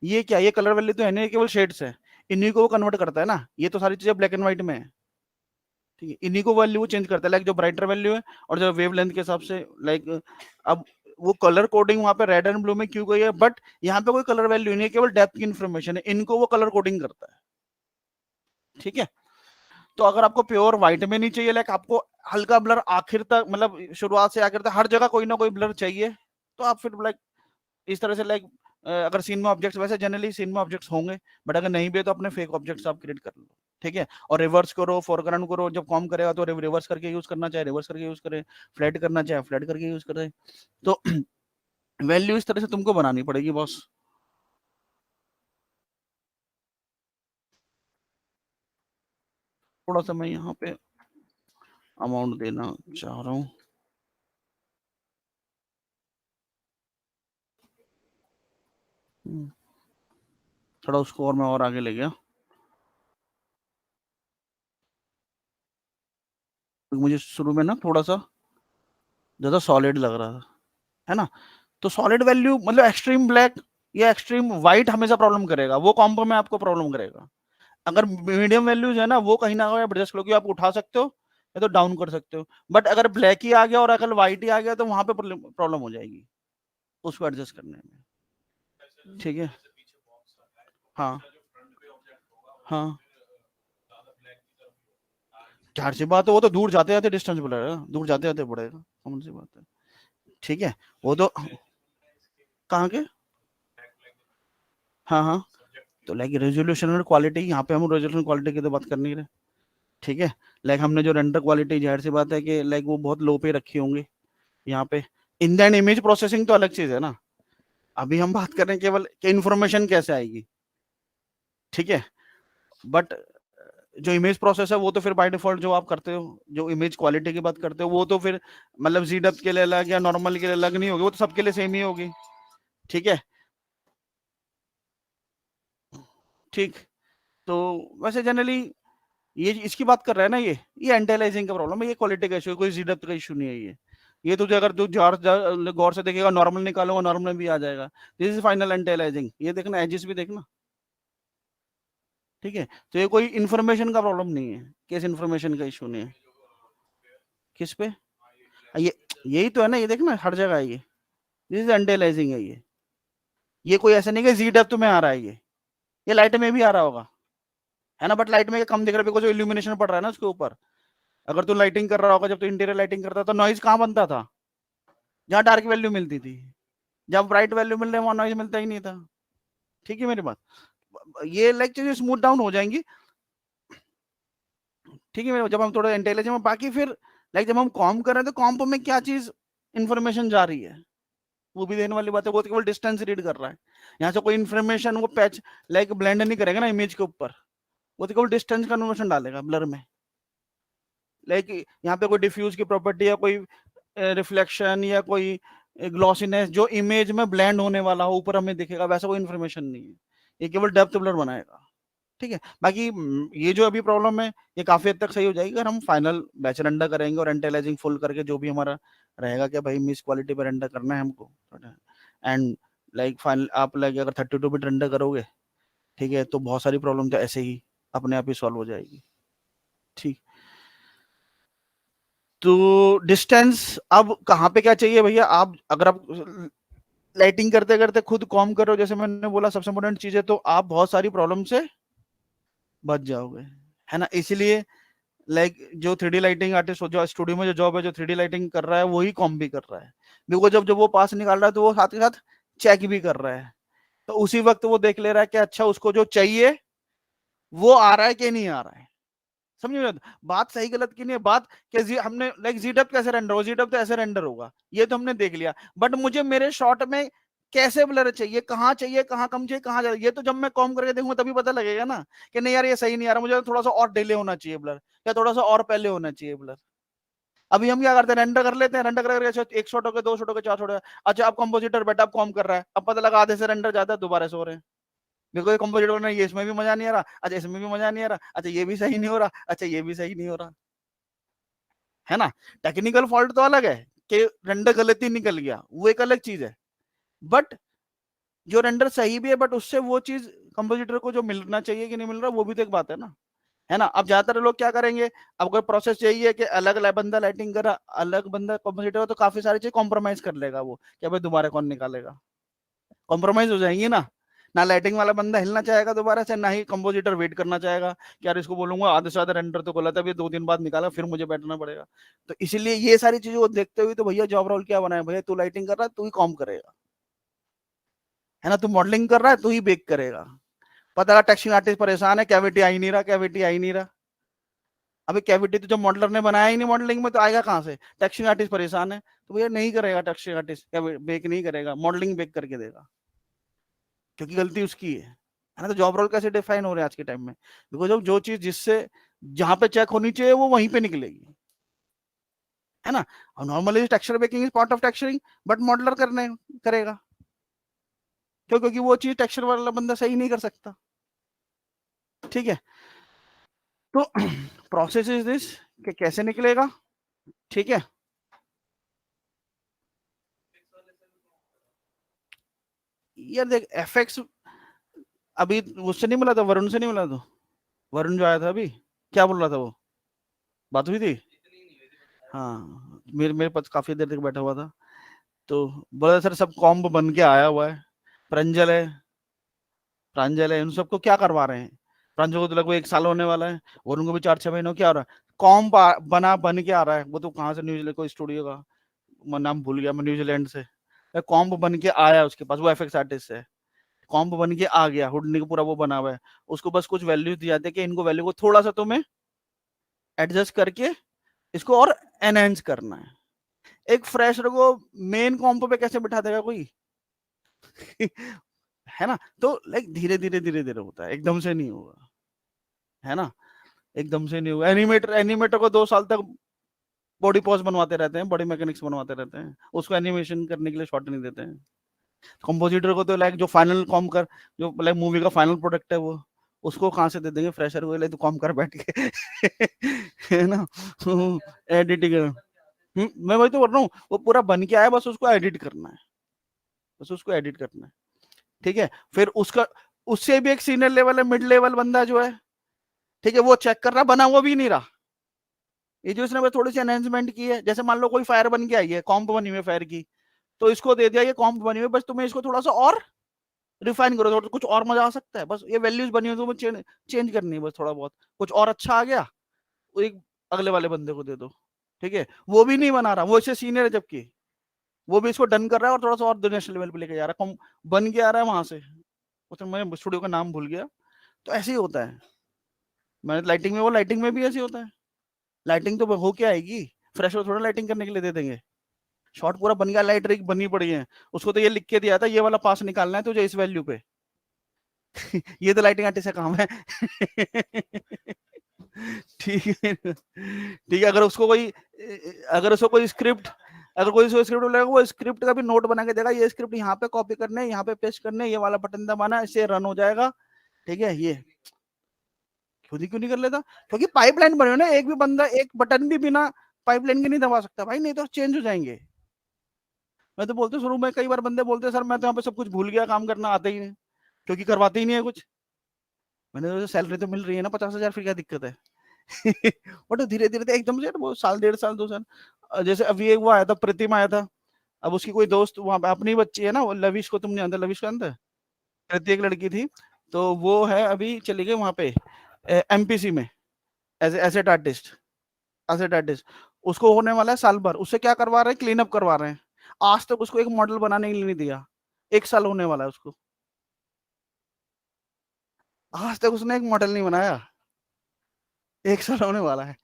ये क्या, ये कलर वैल्यू तो है नहीं, केवल शेड्स है, इन्हीं को वो कन्वर्ट करता है ना, ये तो सारी चीजें ब्लैक एंड व्हाइट में है, ठीक है, इन्हीं को वैल्यू चेंज करता है, लाइक जो ब्राइटर वैल्यू है और जो वेव लेंथ के हिसाब से, लाइक अब वो कलर कोडिंग वहां पे रेड एंड ब्लू में क्यों गई है, बट यहाँ पे कोई कलर वैल्यू नहीं है, केवल डेप्थ की इन्फॉर्मेशन है, इनको वो कलर कोडिंग करता है, ठीक है। तो अगर आपको प्योर व्हाइट में नहीं चाहिए, लाइक आपको हल्का ब्लर आखिर तक, मतलब शुरुआत से आखिर तक हर जगह कोई ना कोई ब्लर चाहिए, तो आप फिर लाइक इस तरह से, लाइक अगर सीन में ऑब्जेक्ट्स, वैसे जनरली सीन में ऑब्जेक्ट्स होंगे, बट अगर नहीं भी है तो अपने फेक ऑब्जेक्ट्स आप क्रिएट कर लो, ठीक है। और रिवर्स करो, फोरग्राउंड करो, जब कॉम करेगा तो रिवर्स करके यूज करना, चाहे रिवर्स करके यूज करे, फ्लैट करना चाहे फ्लैट करके यूज करे, तो वैल्यू इस तरह से तुमको बनानी पड़ेगी बॉस। थोड़ा सा मैं यहाँ पे अमाउंट देना चाह रहा हूँ। थोड़ा उसको और मैं और आगे ले गया, मुझे शुरू में ना थोड़ा सा ज्यादा सॉलिड लग रहा था, है ना। तो सॉलिड वैल्यू मतलब एक्सट्रीम ब्लैक या एक्सट्रीम व्हाइट हमेशा प्रॉब्लम करेगा, वो कॉम्बो में आपको प्रॉब्लम करेगा। अगर मीडियम वैल्यूज है ना, वो कहीं ना कहीं एडजस्ट करो कि आप उठा सकते हो या तो डाउन कर सकते हो। बट अगर ब्लैक ही आ गया और अगर व्हाइट ही आ गया तो वहां पे प्रॉब्लम हो जाएगी उसको एडजस्ट करने में। ठीक है, हाँ हाँ, जाहिर सी बात है, वो तो दूर जाते जाते डिस्टेंस बढ़ेगा, दूर जाते जाते बढ़ेगा, कौन सी बात है। ठीक है, वो तो कहाँ के, हाँ हाँ, तो लाइक रेजोल्यूशन और क्वालिटी, यहाँ पे हम रेजोल्यूशन क्वालिटी की तो बात कर नहीं रहे। ठीक है, लाइक हमने जो रेंडर क्वालिटी, जाहिर सी बात है कि लाइक वो बहुत लो पे रखी होंगी यहाँ पे। इन दैन इमेज प्रोसेसिंग तो अलग चीज है ना, अभी हम बात कर रहे हैं केवल कि इन्फॉर्मेशन कैसे आएगी। ठीक है, बट जो इमेज प्रोसेस है वो तो फिर बाय डिफॉल्ट जो आप करते हो, जो इमेज क्वालिटी की बात करते हो, वो तो फिर मतलब जी डब के लिए अलग या नॉर्मल के लिए अलग नहीं होगी, वो तो सबके लिए सेम ही होगी। ठीक है, ठीक। तो वैसे जनरली ये इसकी बात कर रहा है ना, ये एंटी का प्रॉब्लम है, ये क्वालिटी का इशू है, कोई जी डब का इशू नहीं है ये तुझे अगर तू गौर से देखेगा, नॉर्मल निकालूंगा नॉर्मल में भी आ जाएगा। दिस इज फाइनल एंटी, ये देखना, एजिस भी देखना। ठीक है, तो ये कोई इन्फॉर्मेशन का प्रॉब्लम नहीं है, किस इन्फॉर्मेशन का इशू नहीं है, किस पे, ये यही तो है ना, ये देखना हर जगह है ये, दिस इज एंटी है ये कोई ऐसा नहीं कि जी डेप्थ में आ रहा है, ये लाइट में भी आ रहा होगा, है ना, बट लाइट में कम दिख रहा है बिकॉज इल्यूमिनेशन पड़ रहा है ना उसके ऊपर। अगर तू लाइटिंग कर रहा होगा, जब तू इंटीरियर लाइटिंग करता था तो नॉइज कहाँ बनता था, जहाँ डार्क वैल्यू मिलती थी, जब ब्राइट वैल्यू मिल रहे वहां नॉइज मिलता ही नहीं था। ठीक है मेरी बात, ये लाइक चीजें स्मूथ डाउन हो जाएंगी। ठीक है मेरे, जब हम थोड़ा इंटेलिजेंट, बाकी फिर लाइक जब हम कॉम्प कर रहे हैं तो कॉम्प में क्या चीज इंफॉर्मेशन जा रही है वो भी देने वाली बात है, वो तो केवल डिस्टेंस रीड कर रहा है, यहाँ से कोई इन्फॉर्मेशन वो पैच लाइक ब्लेंड नहीं करेगा ना इमेज के ऊपर, वो तो केवल डिस्टेंस का इन्फॉर्मेशन डालेगा ब्लर में। लाइक यहाँ पे कोई डिफ्यूज की प्रॉपर्टी या कोई रिफ्लेक्शन या कोई ग्लॉसीनेस जो इमेज में ब्लेंड होने वाला हो ऊपर हमें दिखेगा, वैसा कोई इन्फॉर्मेशन नहीं है, ये केवल डेप्थ ब्लर बनाएगा। ठीक है, बाकी ये जो अभी प्रॉब्लम है ये काफी हद तक सही हो जाएगी अगर हम फाइनल बैच रेंडर करेंगे और एंटी फुल करके जो भी हमारा रहेगा कि भाई मिस क्वालिटी पर रेंडर करना है हमको, एंड लाइक फाइनल आप लाइक अगर 32 बिट रेंडर करोगे, ठीक है, तो बहुत सारी प्रॉब्लम तो ऐसे ही अपने आप ही सॉल्व हो जाएगी। ठीक, तो डिस्टेंस अब कहाँ पे क्या चाहिए भैया, आप अगर आप लाइटिंग करते करते खुद कॉम कर रहे हो, जैसे मैंने बोला सबसे इंपॉर्टेंट चीज है, तो आप बहुत सारी प्रॉब्लम से बच जाओगे, है ना। इसलिए लाइक जो 3D लाइटिंग आर्टिस्ट जो स्टूडियो में जो जॉब है, जो 3D लाइटिंग कर रहा है वही कॉम भी कर रहा है, बिकॉज जब जब वो पास निकाल रहा है तो वो साथ के साथ चेक भी कर रहा है, तो उसी वक्त वो देख ले रहा है कि अच्छा उसको जो चाहिए वो आ रहा है कि नहीं आ रहा है। समझ बात सही गलत की नहीं है, बात कि हमने लाइक जी डब कैसे रेंडर होगा, जी डब तो ऐसे रेंडर होगा, ये तो हमने देख लिया, बट मुझे मेरे शॉट में कैसे ब्लर चाहिए, कहाँ कम चाहिए, कहाँ ज्यादा, ये तो जब मैं कॉम करके देखूंगा तभी पता लगेगा ना कि नहीं यार ये सही नहीं आ रहा, मुझे थोड़ा सा और डिले होना चाहिए ब्लर, या थोड़ा सा और पहले होना चाहिए ब्लर। अभी हम क्या करते हैं, रेंडर कर लेते हैं, रेंडर करके एक शॉट हो गया, दो शॉट हो गया, चार शॉट हो गया, अच्छा अब कंपोजिटर बेटा अब कॉम कर रहा है, अब पता लगा आधे से रेंडर जाता है, दोबारा से हो रहे हैं, बिकॉज कंपोजिटर ने ये इसमें भी मजा नहीं आ रहा, अच्छा इसमें भी मजा नहीं आ रहा, अच्छा ये भी सही नहीं हो रहा, अच्छा ये भी सही नहीं हो रहा, है ना। टेक्निकल फॉल्ट तो अलग है कि रेंडर गलती निकल गया, वो एक अलग चीज है, बट जो रेंडर सही भी है बट उससे वो चीज कंपोजिटर को जो मिलना चाहिए कि नहीं मिल रहा, वो भी तो एक बात है ना, है ना। अब ज्यादातर लोग क्या करेंगे, अब अगर प्रोसेस यही है कि अलग अलग बंदा लाइटिंग कर रहा, अलग बंदा कंपोजिटर, तो काफी सारी चीज कॉम्प्रोमाइज कर लेगा वो, कि भाई दोबारा कौन निकालेगा, कॉम्प्रोमाइज हो जाएंगी ना लाइटिंग वाला बंदा हिलना चाहेगा दोबारा से, ना ही कंपोजिटर वेट करना चाहेगा कि यार इसको बोलूंगा आधे से ज्यादा रेंडर तो गलत है, अभी 2 दिन बाद निकाला फिर मुझे बैठना पड़ेगा। तो इसीलिए ये सारी चीजों को देखते हुए तो भैया जॉब रोल क्या बनाया, भैया तू लाइटिंग कर रहा है तू ही कॉम करेगा, है ना, तू मॉडलिंग कर रहा है तू ही बेक करेगा। पता लगा टेक्सचरिंग आर्टिस्ट परेशान है, कैविटी आ ही नहीं रहा, कैविटी आ ही नहीं रहा, अभी कैविटी तो जब मॉडलर ने बनाया ही नहीं मॉडलिंग में, तो आएगा कहाँ से? टेक्सचरिंग आर्टिस्ट परेशान है, तो भैया नहीं करेगा टेक्सचरिंग आर्टिस्ट, बेक नहीं करेगा, मॉडलिंग बेक करके देगा, क्योंकि गलती उसकी है ना। तो जॉब रोल कैसे डिफाइन हो रहे हैं आज के टाइम में? बिकॉज जो चीज जिससे जहां पे चेक होनी चाहिए वो वहीं पे निकलेगी, है ना। और normally texture baking is part of texturing, but modeller करने करेगा, क्यों? क्योंकि वो चीज टेक्सचर वाला बंदा सही नहीं कर सकता, ठीक है। तो प्रोसेस इज दिस कि कैसे निकलेगा, ठीक है। यार देख एफएक्स अभी उससे नहीं मिला था, वरुण से नहीं मिला, तो वरुण जो आया था अभी, क्या बोल रहा था वो, बात हुई थी? हाँ, मेरे पास काफी देर तक बैठा हुआ था, तो बोला सर सब कॉम्ब बन के आया हुआ है, प्रांजल है, उन सबको क्या करवा रहे हैं? प्रांजल को तो लगभग 1 साल होने वाला है, और उनको भी 4-6 महीनों क्या हो रहा है, कॉम्ब बन के आ रहा है। वो तो कहाँ से, न्यूजीलैंड को स्टूडियो का मैं नाम भूल गया, मैं न्यूजीलैंड से, कॉम्ब बन के आया उसके पास, वो एफएक्स आर्टिस्ट है, कॉम्ब बन के आ गया, हुडनी को पूरा वो बना हुआ है, उसको बस कुछ वैल्यूज दिया जाते कि इनको वैल्यू को थोड़ा सा तुम्हें एडजस्ट करके इसको और एनहेंस करना है। एक फ्रेशर को मेन कॉम्प पे कैसे बिठा देगा कोई? है ना। तो लाइक धीरे धीरे होता है, एकदम से नहीं होगा, है ना, एकदम से नहीं होगा। एनिमेटर को 2 साल तक बॉडी पॉज बनवाते रहते हैं, बॉडी मैकेनिक्स बनवाते रहते हैं, उसको एनिमेशन करने के लिए शॉट नहीं देते हैं। कंपोजिटर को तो लाइक जो फाइनल कॉम कर, जो लाइक मूवी का फाइनल प्रोडक्ट है, वो उसको कहाँ से दे देंगे फ्रेशर को, तो कॉम कर बैठ के है ना, एडिटिंग। मैं वही तो बोल रहा हूँ, वो पूरा बन के आया, बस उसको एडिट करना है, बस उसको एडिट करना है, ठीक है। फिर उसका उससे भी एक सीनियर लेवल है, मिड लेवल बंदा जो है, ठीक है, वो चेक कर रहा, बना हुआ भी नहीं रहा, ये जो इसने बस थोड़ी सी एनहेंसमेंट की है। जैसे मान लो कोई फायर बन के आई है, कॉम्प बनी हुई है फायर की, तो इसको दे दिया ये कॉम्प बनी हुई, बस तुम्हें इसको थोड़ा सा और रिफाइन करो, तो कुछ और मजा आ सकता है, बस ये वैल्यूज बनी हुई तो चेंज करनी है, बस थोड़ा बहुत कुछ और अच्छा आ गया, वो एक अगले वाले बंदे को दे दो, ठीक है। वो भी नहीं बना रहा, वो इससे सीनियर है, जबकि वो भी इसको डन कर रहा है और थोड़ा सा और नेशनल लेवल पे लेके जा रहा है, बन के आ रहा है वहां से, तो मैं स्टूडियो का नाम भूल गया। तो ऐसे ही होता है, मैंने लाइटिंग में, वो लाइटिंग में भी ऐसे होता है, लाइटिंग तो हो क्या आएगी, फ्रेश हो थोड़ा लाइटिंग करने के लिए दे देंगे, शॉट पूरा बन गया, लाइट रिग बनी पड़ी है, उसको तो ये लिख के दिया था ये वाला पास निकालना है तुझे इस वैल्यू पे ये तो लाइटिंग आर्टिस्ट का काम है ठीक है, ठीक है। अगर उसको कोई स्क्रिप्ट, अगर कोई स्क्रिप्ट बोलेगा, वो स्क्रिप्ट का भी नोट बना के देगा, ये स्क्रिप्ट यहाँ पे कॉपी करने है, यहाँ पे पेस्ट करने, ये वाला बटन दबाना, इससे रन हो जाएगा, ठीक है। ये खुद ही क्यों नहीं कर लेता? क्योंकि पाइपलाइन बने हो ना, एक भी बंदा एक बटन भी बिना पाइपलाइन के नहीं दबा सकता भाई, नहीं तो चेंज हो जाएंगे। मैं तो बोलते शुरू में कई बार बंदे बोलते सर मैं तो यहाँ पे सब कुछ भूल गया, काम करना आता ही नहीं, क्योंकि करवाते ही नहीं है कुछ। मैंने तो सैलरी तो मिल रही है ना 50,000, फिर क्या दिक्कत है बट धीरे धीरे एकदम से वो साल 1.5 साल 2 साल, जैसे अभी एक वो आया था, प्रतिमा आया था, अब उसकी कोई दोस्त वहां पे अपनी बच्ची है ना, वो लविश को तुम जानते, लविश को जानते, कृति एक लड़की थी, तो वो है अभी चली गई वहां पे एमपीसी में एज एसेट आर्टिस्ट, उसको होने वाला है साल भर, उससे क्या करवा रहे हैं, क्लीन अप करवा रहे हैं। आज तक उसको एक मॉडल बनाने के लिए नहीं दिया, 1 साल होने वाला है उसको, आज तक उसने एक मॉडल नहीं बनाया, 1 साल होने वाला है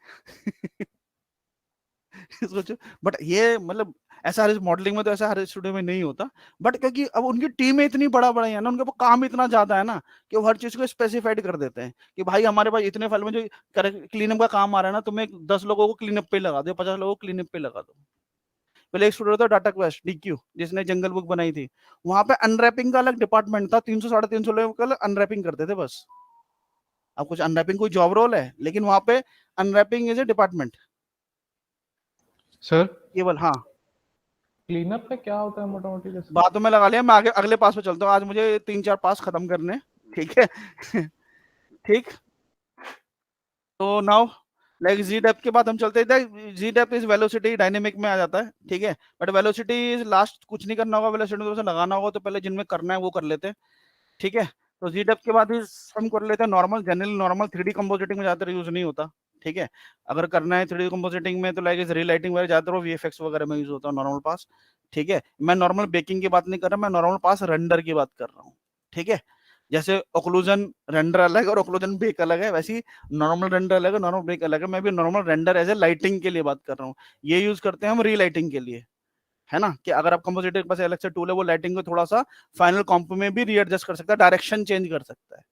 सोचो। बट ये मतलब ऐसा हर मॉडलिंग में तो ऐसा हर स्टूडियो में नहीं होता, बट क्योंकि अब उनकी टीमें इतनी बड़ा है ना, उनके पास काम इतना ज्यादा है ना, कि वो हर चीज को स्पेसिफाइड कर देते हैं कि भाई हमारे पास इतने फाइल में जो क्लीनअप का काम आ रहा है ना, तुम्हें 10 लोगों को क्लीनअप पे लगा दो, 50 लोगों को क्लीनअप पे लगा दो। पहले एक स्टूडियो था डाटा क्वेस्ट डीक्यू, जिसने जंगल बुक बनाई थी, वहां पे अनरैपिंग का अलग डिपार्टमेंट था, 300-350 लोग अनरैपिंग करते थे बस। अब कुछ अनरैपिंग कोई जॉब रोल है, लेकिन वहां पे unwrapping is A department sir केवल। हाँ, क्लीन अप में क्या होता है मोटा मोटी? बातों में लगा लिया, मैं आगे अगले पास पे चलता हूँ, आज मुझे 3-4 पास खत्म करने, ठीक है ठीक। तो नाउ लाइक जी डेप्थ के बाद हम चलते हैं, जी डेप्थ इज वेलोसिटी, डायनेमिक में आ जाता है, ठीक है। बट वेलोसिटी इज लास्ट, कुछ नहीं करना होगा वेलोसिटी में, तो लगाना होगा तो पहले जिनमें करना है वो कर लेते हैं, ठीक है। तो जी डेप्थ के बाद हम कर लेते हैं normal, general normal, 3D compositing में ज्यादातर यूज नहीं होता, ठीक है। अगर करना है 3D कंपोजिटिंग में तो लाइक इज रीलाइटिंग वगैरह ज्यादातर वो वीएफएक्स वगैरह में यूज होता है, नॉर्मल पास, ठीक है। मैं नॉर्मल बेकिंग की बात नहीं कर रहा, मैं नॉर्मल पास रेंडर की बात कर रहा हूँ, ठीक है। जैसे ओक्लूजन रेंडर अलग है और ओक्लूजन ब्रेक अलग है, वैसे ही नॉर्मल रेंडर अलग है, नॉर्मल ब्रेक अलग है। मैं भी normal render as a lighting के लिए बात कर रहा हूँ, ये यूज करते हैं हम रीलाइटिंग के लिए, है ना, कि अगर आप कंपोजिटर के पास अलग से टूल है, वो लाइटिंग को थोड़ा सा फाइनल कॉम्प में भी रीएडजस्ट कर सकता है, डायरेक्शन चेंज कर सकता है,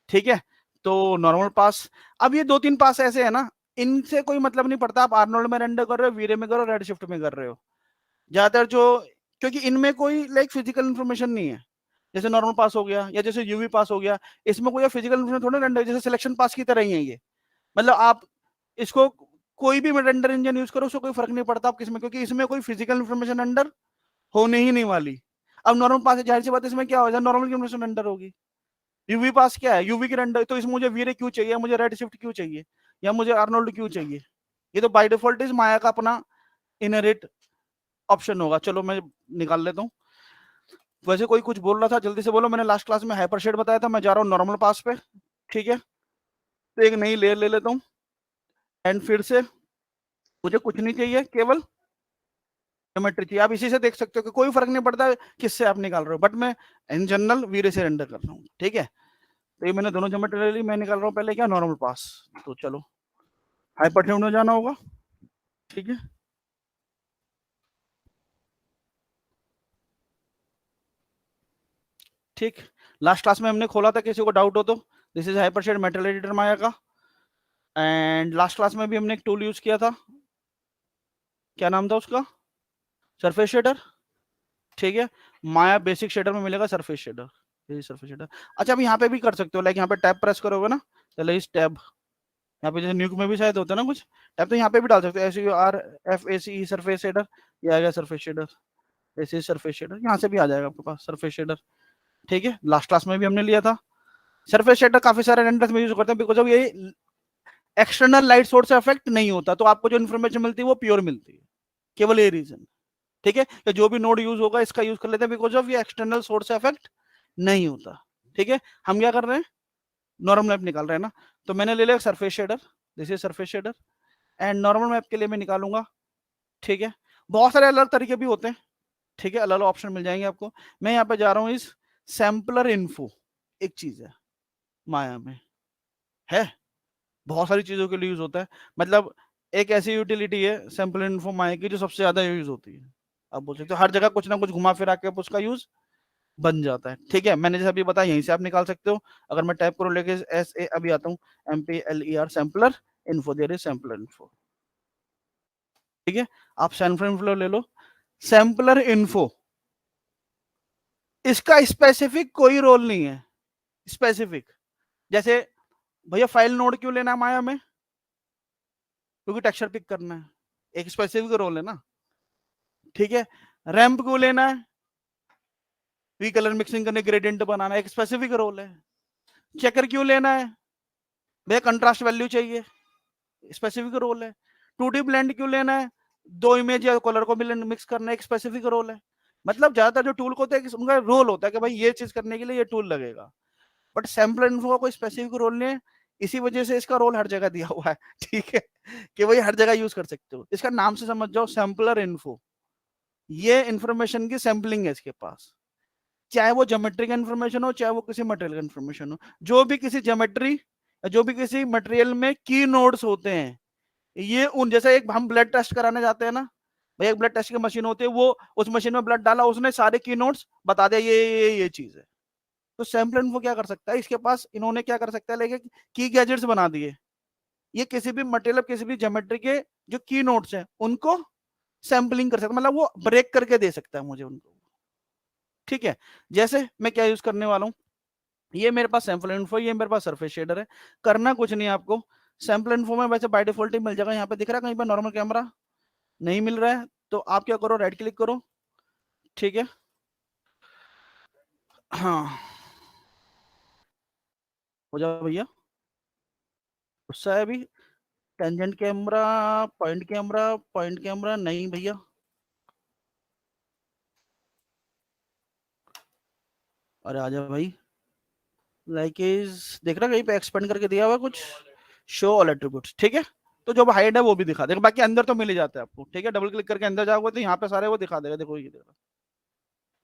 ठीक है। तो नॉर्मल पास, अब ये 2-3 पास ऐसे है ना, इनसे कोई मतलब नहीं पड़ता आप आर्नोल्ड में रेंडर कर रहे हो, वीरे में कर रहे हो, रेड शिफ्ट में कर रहे हो, ज्यादातर जो, क्योंकि इनमें कोई लाइक फिजिकल इन्फॉर्मेशन नहीं है, जैसे नॉर्मल पास हो गया या जैसे यूवी पास हो गया, इसमें कोई फिजिकल इन्फॉर्मेशन थोड़ा रेंडर, जैसे सिलेक्शन पास की तरह ही है ये, मतलब आप इसको कोई भी रेंडर इंजन यूज करो, उसको कोई फर्क नहीं पड़ता आप किसमें, क्योंकि इसमें कोई फिजिकल इन्फॉर्मेशन अंडर होने ही नहीं वाली। अब नॉर्मल पास है, जाहिर सी बात इसमें क्या हो जाए, नॉर्मल की इन्फॉर्मेशन अंडर होगी। यूवी पास क्या है, यूवी की रेंडर, तो इसमें मुझे वीरे क्यों चाहिए, मुझे रेड शिफ्ट क्यों चाहिए, या मुझे आर्नोल्ड क्यों चाहिए, ये तो बाय डिफॉल्ट इस माया का अपना इनहेरिट ऑप्शन होगा। चलो मैं निकाल लेता हूँ। वैसे कोई कुछ बोल रहा था, जल्दी से बोलो। मैंने लास्ट क्लास में हाइपर शेड बताया था, मैं जा रहा हूँ नॉर्मल पास पे, ठीक है। तो एक नई लेयर ले लेता हूँ, एंड फिर से मुझे कुछ नहीं चाहिए, केवल ज्योमेट्री चाहिए। आप इसी से देख सकते हो कि कोई फर्क नहीं पड़ता किससे आप निकाल रहे हो, बट मैं इन जनरल वीरे से रेंडर कर रहा हूँ, ठीक है। तो ये मैंने दोनों ज्योमेट्री ले ली, मैं निकाल रहा हूँ पहले क्या, नॉर्मल पास। तो चलो हाइपर शेड में जाना होगा, ठीक है। ठीक, लास्ट क्लास में हमने खोला था, किसी को डाउट हो तो, this is Hypershade metal editor Maya का। एंड लास्ट क्लास में भी हमने एक टूल यूज किया था, क्या नाम था उसका, सरफेस शेडर, ठीक है। माया बेसिक शेडर में मिलेगा सरफेस शेडर, ये सरफेस शेडर। अच्छा, अब यहाँ पे भी कर सकते हो, लाइक यहाँ पे टैब प्रेस करोगे ना, चलो इस टैब, यहाँ पे जैसे न्यूक में भी शायद होता है ना कुछ टैब, तो यहाँ पे भी डाल सकते हो, SURFACE सरफेस शेडर, ये आ गया सरफेस शेडर, ऐसे सरफेस शेडर, यहाँ से भी आ जाएगा आपके पास सरफेस शेडर, ठीक है। लास्ट क्लास में भी हमने लिया था सरफेस शेडर, काफी सारे रेंडर्स में यूज करते हैं, बिकॉज ऑफ ये एक्सटर्नल लाइट सोर्स से अफेक्ट नहीं होता, तो आपको जो इन्फॉर्मेशन मिलती है वो प्योर मिलती है, केवल ये रीजन, ठीक है। तो जो भी नोड यूज होगा इसका यूज कर लेते हैं, बिकॉज ऑफ ये एक्सटर्नल सोर्स से अफेक्ट नहीं होता, ठीक है। हम क्या कर रहे हैं, नॉर्मल मैप निकाल रहे हैं ना, तो मैंने ले लिया surface shader, this is surface shader, and normal map के लिए मैं निकालूंगा, ठीक है। बहुत सारे अलग तरीके भी होते हैं, ठीक है, अलग अलग ऑप्शन मिल जाएंगे आपको। मैं यहाँ पे जा रहा हूँ इस सैम्पलर इन्फो, एक चीज है माया में, है बहुत सारी चीजों के लिए यूज होता है, मतलब एक ऐसी यूटिलिटी है सैम्पलर इन्फो माया की जो सबसे ज्यादा यूज होती है। आप बोल सकते हो हर जगह कुछ ना कुछ घुमा फिरा के उसका यूज बन जाता है, ठीक है। मैंने जैसे अभी बताया, यहीं से आप निकाल सकते हो। अगर मैं टाइप करूँ लेके SA, अभी आता हूँ MPLER sampler info, there is sampler info, ठीक है। आप सैम्पलर इन्फो ले लो, सैम्पलर इन्फो, इसका स्पेसिफिक कोई रोल नहीं है, स्पेसिफिक, जैसे भैया फाइल नोड क्यों लेना है माया में, क्योंकि टेक्सचर पिक करना है, एक स्पेसिफिक रोल है ना, ठीक है। रैंप क्यों लेना है, वी कलर मिक्सिंग करने, ग्रेडियंट बनाना, एक स्पेसिफिक रोल है। चेकर क्यों लेना है, भैया कंट्रास्ट वैल्यू चाहिए, स्पेसिफिक रोल है। 2D ब्लेंड क्यों लेना है, दो इमेज या कलर को मिक्स करना, एक स्पेसिफिक रोल है। मतलब ज्यादातर जो टूल को होता है उनका रोल होता है कि भाई ये चीज करने के लिए ये टूल लगेगा, बट सैम्पलर इन्फो का कोई स्पेसिफिक रोल नहीं है, इसी वजह से इसका रोल हर जगह दिया हुआ है, ठीक है, कि भाई हर जगह यूज कर सकते हो। इसका नाम से समझ जाओ, सैम्पलर इन्फो, ये इंफॉर्मेशन की सैम्पलिंग है इसके पास, चाहे वो ज्योमेट्री का इन्फॉर्मेशन हो, चाहे वो किसी मटेरियल का इन्फॉर्मेशन हो। जो भी किसी ज्योमेट्री, जो भी किसी मटेरियल में की नोड्स होते हैं, ये उन जैसे एक हम ब्लड टेस्ट कराने जाते हैं ना, भाई एक ब्लड टेस्ट की मशीन होती है, वो उस मशीन में ब्लड डाला, उसने सारे की नोड्स बता दिया, ये चीज है। तो सैम्पलर इन्फो क्या कर सकता है, इसके पास इन्होंने क्या कर सकता है, लेके की गैजेट्स बना दिए, ये किसी भी मटेरियल, किसी भी ज्योमेट्री के जो की नोड्स हैं उनको सैम्पलिंग कर सकता है, मतलब वो ब्रेक करके दे सकता है मुझे उनको, ठीक है। जैसे मैं क्या यूज करने वाला हूँ, ये मेरे पास सैम्पल इन्फो, ये मेरे पास सरफेस शेडर है। करना कुछ नहीं है आपको, सैम्पल इन्फो में वैसे बाय डिफॉल्ट ही मिल जाएगा, यहाँ पे दिख रहा है कहीं पर नॉर्मल कैमरा नहीं मिल रहा है, तो आप क्या करो, राइट क्लिक करो, ठीक है, हाँ हो जाओ भैया, गुस्सा है अभी, tangent camera, point camera, point camera नहीं भैया, अरे आजा भाई, लाइक इज देख रहा कहीं पे एक्सपेंड करके दिया हुआ कुछ, शो ऑल एट्रीब्यूट्स, ठीक है। तो जो हाइड है वो भी दिखा देगा, बाकी अंदर तो मिल ही जाता है आपको, ठीक है। डबल क्लिक करके अंदर जाओगे तो यहाँ पे सारे वो दिखा देगा, देखो ये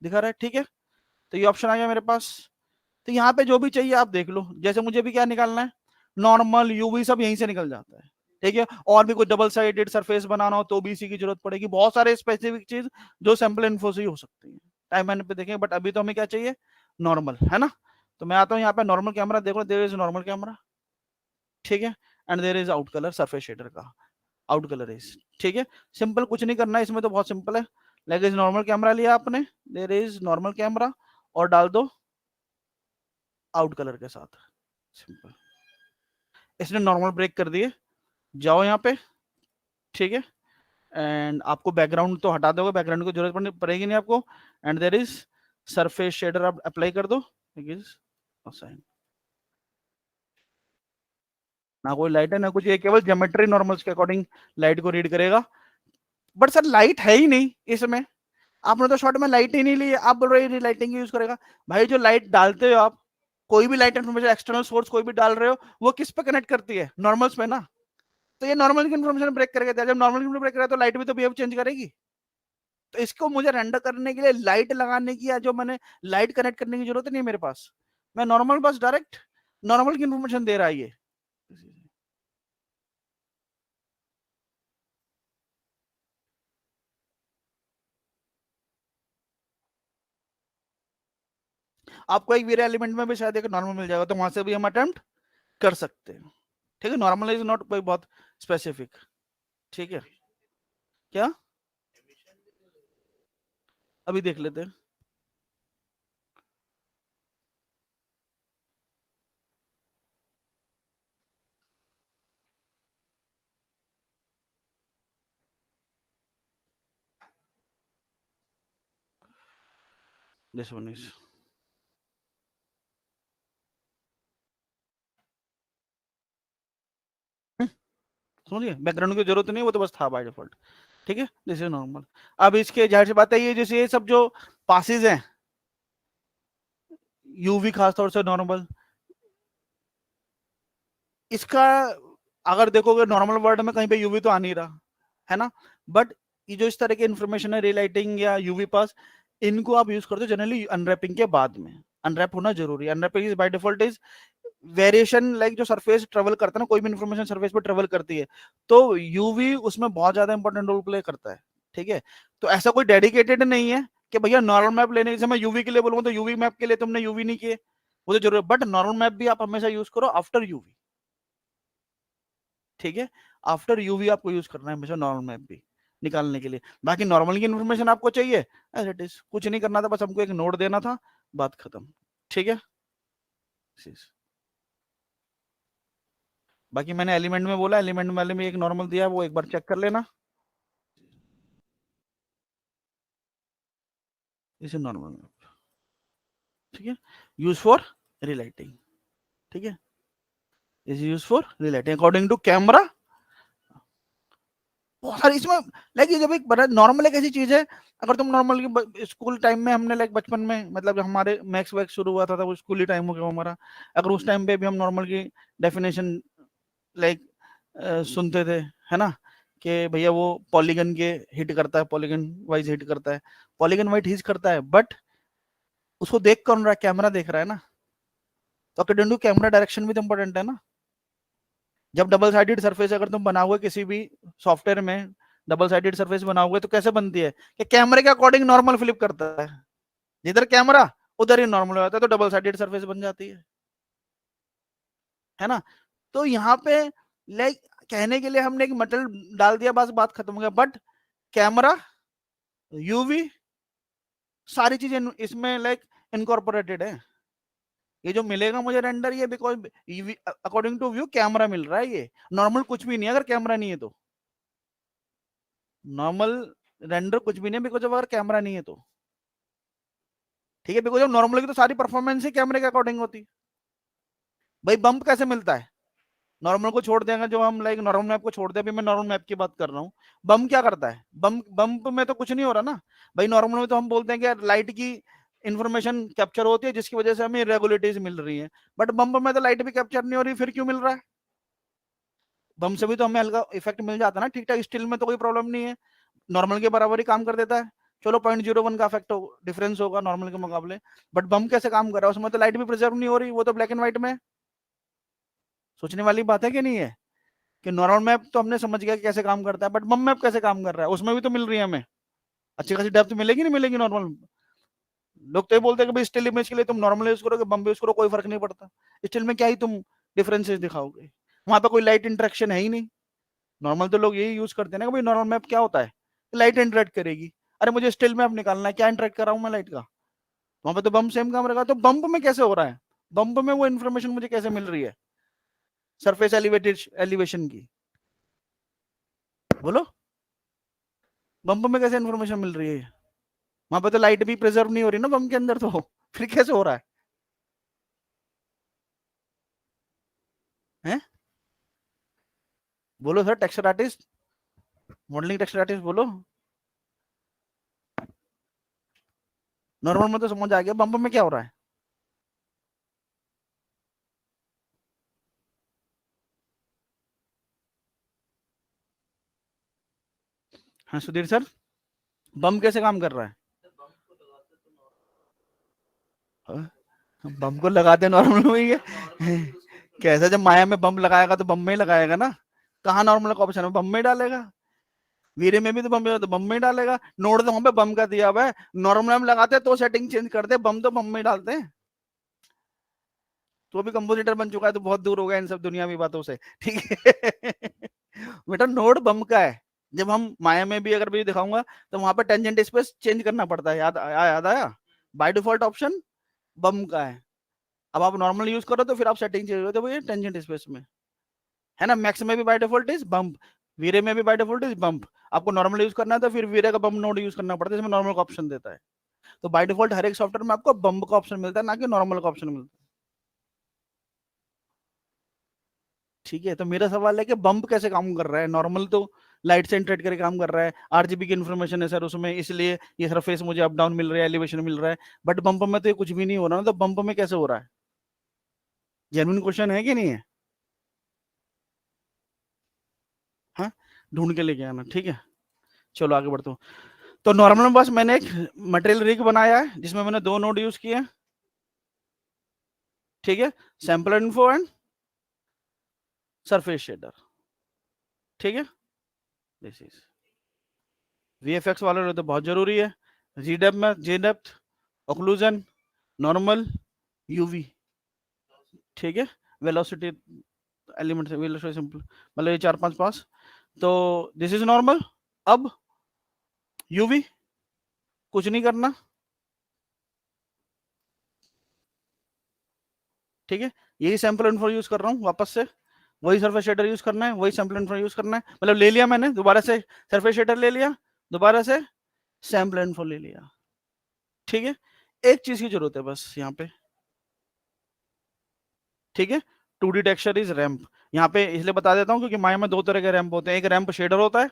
दिखा रहा है, ठीक है। तो ये ऑप्शन आ गया मेरे पास, तो यहाँ पे जो भी चाहिए आप देख लो, जैसे मुझे भी क्या निकालना है, नॉर्मल यूवी सब यहीं से निकल जाता है, ठीक है। और भी कोई डबल साइडेड सरफेस बनाना हो तो भी इसी की जरूरत पड़ेगी, बहुत सारे स्पेसिफिक चीज जो सैंपल इन्फो से ही हो सकती है, टाइम मैंने पे देखेंगे, बट अभी तो हमें क्या चाहिए, नॉर्मल, है ना। तो मैं आता हूँ यहाँ पे नॉर्मल कैमरा, देखो देयर इज नॉर्मल कैमरा, ठीक है, and there is out colour surface shader का, आउट कलर इज, ठीक है। सिंपल, कुछ नहीं करना है इसमें, तो बहुत सिंपल है। लाइक नॉर्मल कैमरा लिया आपने, देयर इज नॉर्मल कैमरा, और डाल दो आउट कलर के साथ, सिंपल। इसने नॉर्मल ब्रेक कर दिए, जाओ यहाँ पे, ठीक है, एंड आपको बैकग्राउंड तो हटा दोगे, बैकग्राउंड की जरूरत पड़ेगी नहीं आपको, and there is surface shader आप अप्लाई कर दो, ना कोई लाइट है ना कुछ, ये केवल ज्योमेट्री नॉर्मल्स के अकॉर्डिंग लाइट को रीड करेगा। बट सर लाइट है ही नहीं इसमें, आपने तो शॉर्ट में लाइट ही नहीं ली है, आप बोल रहे हो लाइटिंग यूज करेगा। भाई जो लाइट डालते हो आप, कोई भी लाइट इन्फॉर्मेशन एक्सटर्नल सोर्स कोई भी डाल रहे हो, वो किस पे कनेक्ट करती है, नॉर्मल्स पे ना। तो ये नॉर्मल की इन्फॉर्मेशन ब्रेक करेगा, जब नॉर्मल की ब्रेक करेगा तो लाइट भी तो बिहेव चेंज करेगी। तो इसको मुझे रेंडर करने के लिए लाइट लगाने की, या जो मैंने लाइट कनेक्ट करने की जरूरत नहीं है मेरे पास, मैं नॉर्मल बस डायरेक्ट नॉर्मल की इन्फॉर्मेशन दे रहा है ये। आपको एक वेरिएबल एलिमेंट में भी शायद एक नॉर्मल मिल जाएगा, तो वहां से भी हम अटेम्प्ट कर सकते हैं, ठीक है। नॉर्मल इज नॉट कोई बहुत स्पेसिफिक, ठीक है। क्या अभी देख लेते हैं, दिस वन इज, समझिए बैकग्राउंड की जरूरत नहीं, वो तो बस था बाय डिफॉल्ट, ठीक है, दिस इज नॉर्मल। अब इसके जाहिर सी बात है, ये जैसे ये सब जो पासेज हैं, यूवी खासतौर से नॉर्मल, इसका अगर देखोगे नॉर्मल वर्ड में कहीं पे यूवी तो आ नहीं रहा है ना, बट ये जो इस तरह की इंफॉर्मेशन है, रिलाइटिंग या यूवी पास, इनको आप यूज करते हो जनरली अनरैपिंग के बाद में। अनरैप होना जरूरी है, unwrapping is by default is variation, like जो सरफेस ट्रेवल करता है ना, कोई भी इंफॉर्मेशन सरफेस पे ट्रेवल करती है, तो यूवी उसमें बहुत ज्यादा इंपॉर्टेंट रोल प्ले करता है, ठीक है। तो ऐसा कोई डेडिकेटेड नहीं है कि भैया नॉर्मल मैप लेने, जैसे मैं यूवी के लिए बोलूंगा तो यूवी मैप के लिए तुमने यूवी नहीं किए, वो तो जरूर है, बट नॉर्मल मैप भी आप हमेशा यूज करो आफ्टर यूवी, ठीक है। आफ्टर यूवी आपको यूज करना है हमेशा नॉर्मल मैप भी निकालने के लिए। बाकी नॉर्मल की इन्फॉर्मेशन आपको चाहिए एज इट इज, कुछ नहीं करना था, बस हमको एक नोट देना था, बात खत्म, ठीक है। बाकी मैंने एलिमेंट में बोला, एलिमेंट वाले में एक नॉर्मल दिया, वो एक बार चेक कर लेना, इसे नॉर्मल मैप, ठीक है, यूज फॉर रिलाइटिंग, ठीक है, is use for relighting according to camera. बहुत सारी इसमें, लाइक ये जब एक बड़ा नॉर्मल एक ऐसी चीज है, अगर तुम नॉर्मल स्कूल टाइम में हमने लाइक बचपन में, मतलब हमारे मैक्स वैक्स शुरू हुआ था वो स्कूल ही टाइम हो गया हमारा, अगर उस टाइम पे भी हम नॉर्मल की डेफिनेशन लाइक सुनते थे, है ना, कि भैया वो पॉलीगन के हिट करता है, पॉलीगन वाइज हिट करता है, पॉलीगन वाइज हिट करता है, बट उसको देख कौन रहा है, कैमरा देख रहा है ना, तो अकॉर्डिंग टू कैमरा डायरेक्शन भी तो इंपॉर्टेंट है ना। जब डबल साइडेड सरफेस अगर तुम बनाओगे किसी भी सॉफ्टवेयर में, डबल साइडेड सरफेस बनाओगे तो कैसे बनती है कि कैमरे के अकॉर्डिंग नॉर्मल फ्लिप करता है, जिधर कैमरा उधर ही नॉर्मल हो जाता है, तो डबल साइडेड सरफेस बन जाती है ना। तो यहाँ पे लाइक कहने के लिए हमने एक मेटल डाल दिया, बस बात खत्म हो गया, बट कैमरा, यूवी, सारी चीजें इसमें लाइक इनकॉर्पोरेटेड है। ये जो मिलेगा मुझे रेंडर, ये because according to view camera मिल रहा है, ये नॉर्मल कुछ भी नहीं है अगर कैमरा नहीं है तो, नॉर्मल रेंडर कुछ भी नहीं बिकॉज अगर कैमरा नहीं है तो, ठीक है, बिकॉज नॉर्मल की तो सारी परफॉर्मेंस ही कैमरे के अकॉर्डिंग होती है। भाई बम्प कैसे मिलता है, नॉर्मल को छोड़ देंगे, जो हम लाइक नॉर्मल मैप को छोड़ दे, अभी मैं नॉर्मल मैप की बात कर रहा हूँ, बम्प क्या करता है, बम्प में तो कुछ नहीं हो रहा ना भाई, नॉर्मल में तो हम बोलते हैं कि लाइट की इंफॉर्मेशन कैप्चर होती है जिसकी वजह से हमें इरेगुलरिटीज मिल रही है, बट बम्प में तो लाइट भी कैप्चर नहीं हो रही, फिर क्यों मिल रहा है, बम से भी तो हमें हल्का इफेक्ट मिल जाता है ना, ठीक ठाक, स्टिल में तो कोई प्रॉब्लम नहीं है, नॉर्मल के बराबर ही काम कर देता है, चलो 0.01 का इफेक्ट हो, डिफरेंस होगा नॉर्मल के मुकाबले, बट बम कैसे काम कर रहा है उसमें? तो लाइट भी प्रिजर्व नहीं हो रही, वो तो ब्लैक एंड व्हाइट में। सोचने वाली बात है कि नहीं है? कि नॉर्मल मैप तो हमने समझ गया कि कैसे काम करता है, बट बम मैप कैसे काम कर रहा है उसमें भी तो मिल रही है हमें अच्छी खासी डेप्थ, मिलेगी नहीं मिलेगी नॉर्मल? लोग तो ये बोलते हैं कि भाई स्टिल इमेज के लिए तुम नॉर्मल यूज करोगे, बम यूज करो, कोई फर्क नहीं पड़ता। स्टिल में क्या ही तुम डिफरेंसेस दिखाओगे? वहां पे कोई लाइट इंटरेक्शन है ही नहीं। नॉर्मल तो लोग यही यूज करते हैं ना कि भाई नॉर्मल मैप क्या होता है, लाइट इंटरेक्ट करेगी। अरे मुझे स्टिल मैप निकालना है, क्या इंटरेक्ट कर रहा हूँ मैं लाइट का? वहां पे तो बम सेम काम रहेगा। तो बम्प में कैसे हो रहा है? बम्प में वो इन्फॉर्मेशन मुझे कैसे मिल रही है सरफेस एलिवेशन की? बोलो, बम्प में कैसे इन्फॉर्मेशन मिल रही है? वहां पे तो लाइट भी प्रिजर्व नहीं हो रही ना बम के अंदर, तो फिर कैसे हो रहा है? हैं? बोलो sir, texture artist, modelling texture artist बोलो। नॉर्मल में तो समझ आ गया, बम्प में क्या हो रहा है? हाँ सुधीर सर, बम कैसे काम कर रहा है? हाँ? बम को लगाते नॉर्मल में ही है। कैसा, जब माया में बम लगाएगा तो बम में ही लगाएगा ना, कहाँ नॉर्मल का ऑप्शन है? बम में ही डालेगा। वीरे में भी तो बम, तो बम में ही डालेगा। नोड तो वहां पे बम का दिया हुआ है, नॉर्मल हम लगाते हैं तो सेटिंग चेंज करते, बम तो बम में ही डालते हैं। तो अभी कंपोजिटर बन चुका है तो बहुत दूर हो गया इन सब दुनियावी बातों से, ठीक है। बेटा नोड बम का है। जब हम माया में भी अगर भी दिखाऊंगा तो वहां पर टेंजेंट स्पेस चेंज करना पड़ता है, याद आया? बाय डिफॉल्ट ऑप्शन बम का है। अब आप नॉर्मल यूज करो तो फिर आप सेटिंग चेंज होते हैं टेंजेंट स्पेस में, है ना? मैक्स में भी बाय डिफॉल्ट इज बम्प, वीरे में भी बाय डिफॉल्ट इज बम्प। आपको नॉर्मल यूज करना है तो फिर वीरे का बम्प नोड यूज करना पड़ता है, इसमें नॉर्मल का ऑप्शन देता है। तो बाय डिफॉल्ट हर एक सॉफ्टवेयर में आपको बम्प का ऑप्शन मिलता है, ना कि नॉर्मल का ऑप्शन मिलता है। ठीक है, तो मेरा सवाल है कि बम्प कैसे काम कर रहा है? नॉर्मल तो लाइट से इंटरेक्ट करके काम कर रहा है, आरजीबी की इन्फॉर्मेशन है सर उसमें, इसलिए ये सरफेस मुझे अप डाउन मिल रहा है, एलिवेशन मिल रहा है। बट बम्प में तो ये कुछ भी नहीं हो रहा ना, तो बम्प में कैसे हो रहा है? जेन्युइन क्वेश्चन है कि नहीं है? हाँ, ढूंढ के लेके आना, ठीक है। चलो आगे बढ़ते हो। तो नॉर्मल में बस मैंने एक मटेरियल रिग बनाया है जिसमें मैंने दो नोड यूज किए, ठीक है, sample info and surface shader, ठीक है। दिस इज वीएफएक्स वाले तो बहुत जरूरी है। जी डेप्थ में जे डेप्थ, ऑक्लूजन, नॉर्मल, यूवी, ठीक है, वेलोसिटी एलिमेंट से वेलोसिटी सिंपल, मतलब ये 4-5 पास। तो दिस इज नॉर्मल। अब यूवी कुछ नहीं करना, ठीक है, यही सैंपल इन्फो यूज कर रहा हूँ वापस से, वही सरफेस शेडर यूज करना है, वही सैंपल इन्फो यूज करना है, मतलब ले लिया मैंने दोबारा से सरफेस शेडर ले लिया, दोबारा से सैंपल इन्फो ले लिया, ठीक है। एक चीज की जरूरत है बस यहाँ पे, ठीक है, 2D टेक्सचर इज रैंप। यहाँ पे इसलिए बता देता हूँ क्योंकि माया में दो तरह के रैंप होते हैं, एक रैंप शेडर होता है,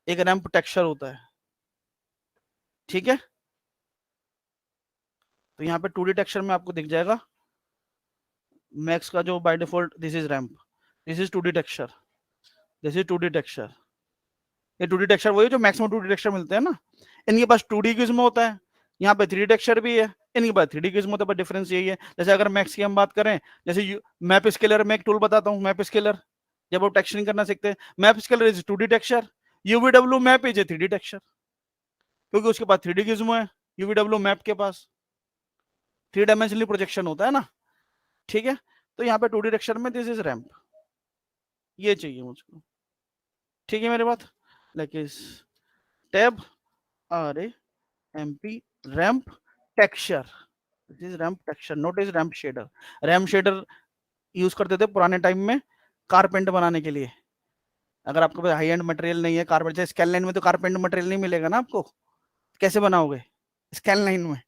एक रैंप टेक्सचर होता है, ठीक है। तो यहाँ पे 2D टेक्सचर में आपको दिख जाएगा मैक्स का जो by default, this is ramp, this is 2D texture, this is 2D texture. ये 2D टेक्सचर वही जो मैक्स में 2D टेक्सचर मिलते हैं ना, इनके पास 2D गिज्मो होता है, यहाँ पे 3D टेक्सचर भी है, इनके पास 3D गिज्मो होता है, पर डिफरेंस यही है। जैसे अगर मैक्स की हम बात करें, जैसे मैप स्केलर में एक टूल बताता हूँ, मैप स्केलर, जब आप टेक्सचरिंग करना सीखते हैं, map scalar is 2D texture, UVW map is a 3D texture, क्योंकि उसके पास 3D गिज्मो है, यूवीडब्ल्यू मैप के पास 3 डायमेंशनली प्रोजेक्शन होता है ना, ठीक है। तो यहाँ पे 2D टेक्सचर में दिस इज रैंप, ये चाहिए मुझको, ठीक है मेरे बात। लाइक इस tab are a MP ramp texture, this is ramp texture, not is ramp shader. Ramp shader use करते थे पुराने टाइम में कारपेंट बनाने के लिए। अगर आपके पास हाई एंड मटेरियल नहीं है कारपेंट, जैसे स्कैन लाइन में तो कारपेंट मटेरियल नहीं मिलेगा ना आपको, कैसे बनाओगे स्कैन लाइन में?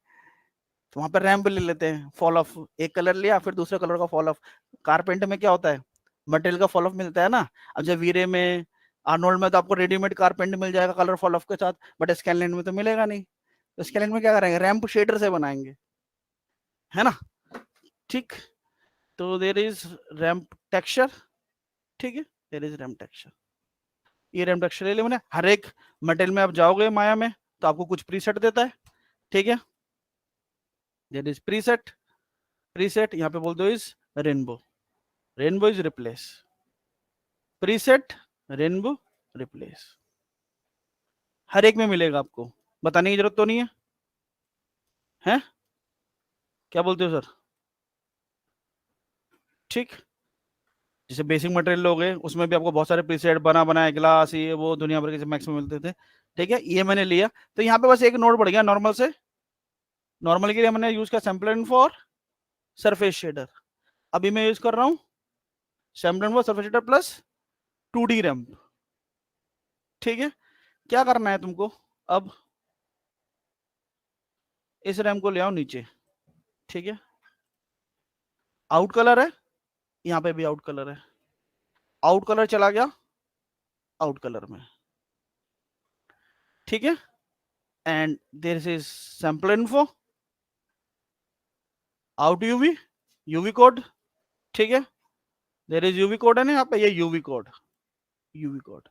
तो वहां पर रैंप ले लेते हैं, फॉल ऑफ, एक कलर लिया फिर दूसरे कलर का फॉल ऑफ। कारपेंट में क्या होता है, मटेरियल का फॉल ऑफ मिलता है ना। अब जब वीरे में, आर्नोल्ड में तो आपको रेडीमेड कारपेंट मिल जाएगा कलर फॉल ऑफ के साथ, बट स्कैन लाइन में तो मिलेगा नहीं। तो स्कैन लाइन में क्या करेंगे, रैंप शेडर से बनाएंगे, है ना, ठीक। तो देर इज रैंप टेक्सचर, ठीक है, देर इज रैंप टेक्सचर। ये रैंप टेक्सचर ले लिया मैंने। हर एक मटेरियल में आप जाओगे माया में तो आपको कुछ प्रीसेट देता है, ठीक है, दैट इज प्रीसेट। प्रीसेट यहाँ पे बोल दो is rainbow, rainbow is replace, preset rainbow replace, हर एक में मिलेगा आपको, बताने की जरूरत तो नहीं है, हैं? क्या बोलते हो सर? ठीक, जैसे बेसिक मटेरियल लोगे उसमें भी आपको बहुत सारे प्रीसेट बना बनाए ग्लास ये वो दुनिया भर के मैक्स में मिलते थे, ठीक है, ये मैंने लिया। तो यहाँ पे बस एक नोट बढ़ गया नॉर्मल से, नॉर्मल के लिए मैंने यूज किया सैम्पल फॉर सरफेस शेडर, अभी मैं यूज कर रहा हूँ sample for surface shader plus 2D ramp, ठीक है। क्या करना है तुमको, अब इस रैम को ले आओ नीचे, ठीक है, आउट कलर है, यहाँ पे भी आउट कलर है, आउट कलर चला गया आउट कलर में, ठीक है, and there is sample info, out UV, UV code, ठीक है, देयर इज यूवी कोड है ना यहाँ पे, ये UV code, UV code,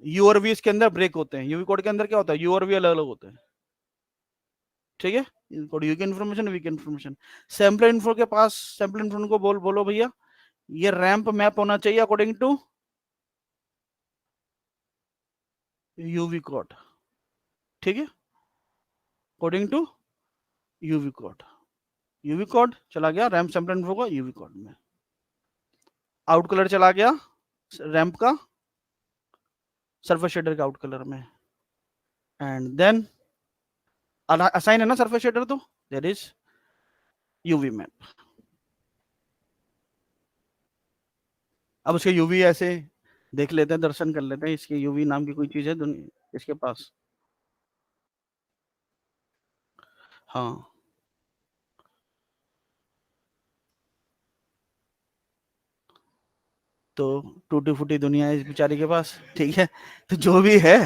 you और वी इसके अंदर ब्रेक होते हैं, यूवी कोड के अंदर क्या होता है, यू और वी अलग अलग होते हैं, ठीक है, यू की इन्फॉर्मेशन वी की इन्फॉर्मेशन, सैंपल इन्फो के पास, सैंपल इन्फो को बोलो भैया ये रैंप मैप होना चाहिए अकॉर्डिंग टू यूवी कोड, ठीक है, according to UV code, UV code चला गया रैम्प सैंपल इन्फो का यूवी कोड में, आउट कलर चला गया रैम्प का सरफेस शेडर के आउट कलर में, एंड देन असाइन है ना सरफेस शेडर, तो देयर इज यूवी मैप। अब उसके यूवी ऐसे देख लेते हैं, दर्शन कर लेते हैं, इसके यूवी नाम की कोई चीज है इसके पास, हाँ तो टूटी फूटी दुनिया है इस बेचारी के पास, ठीक है, तो जो भी है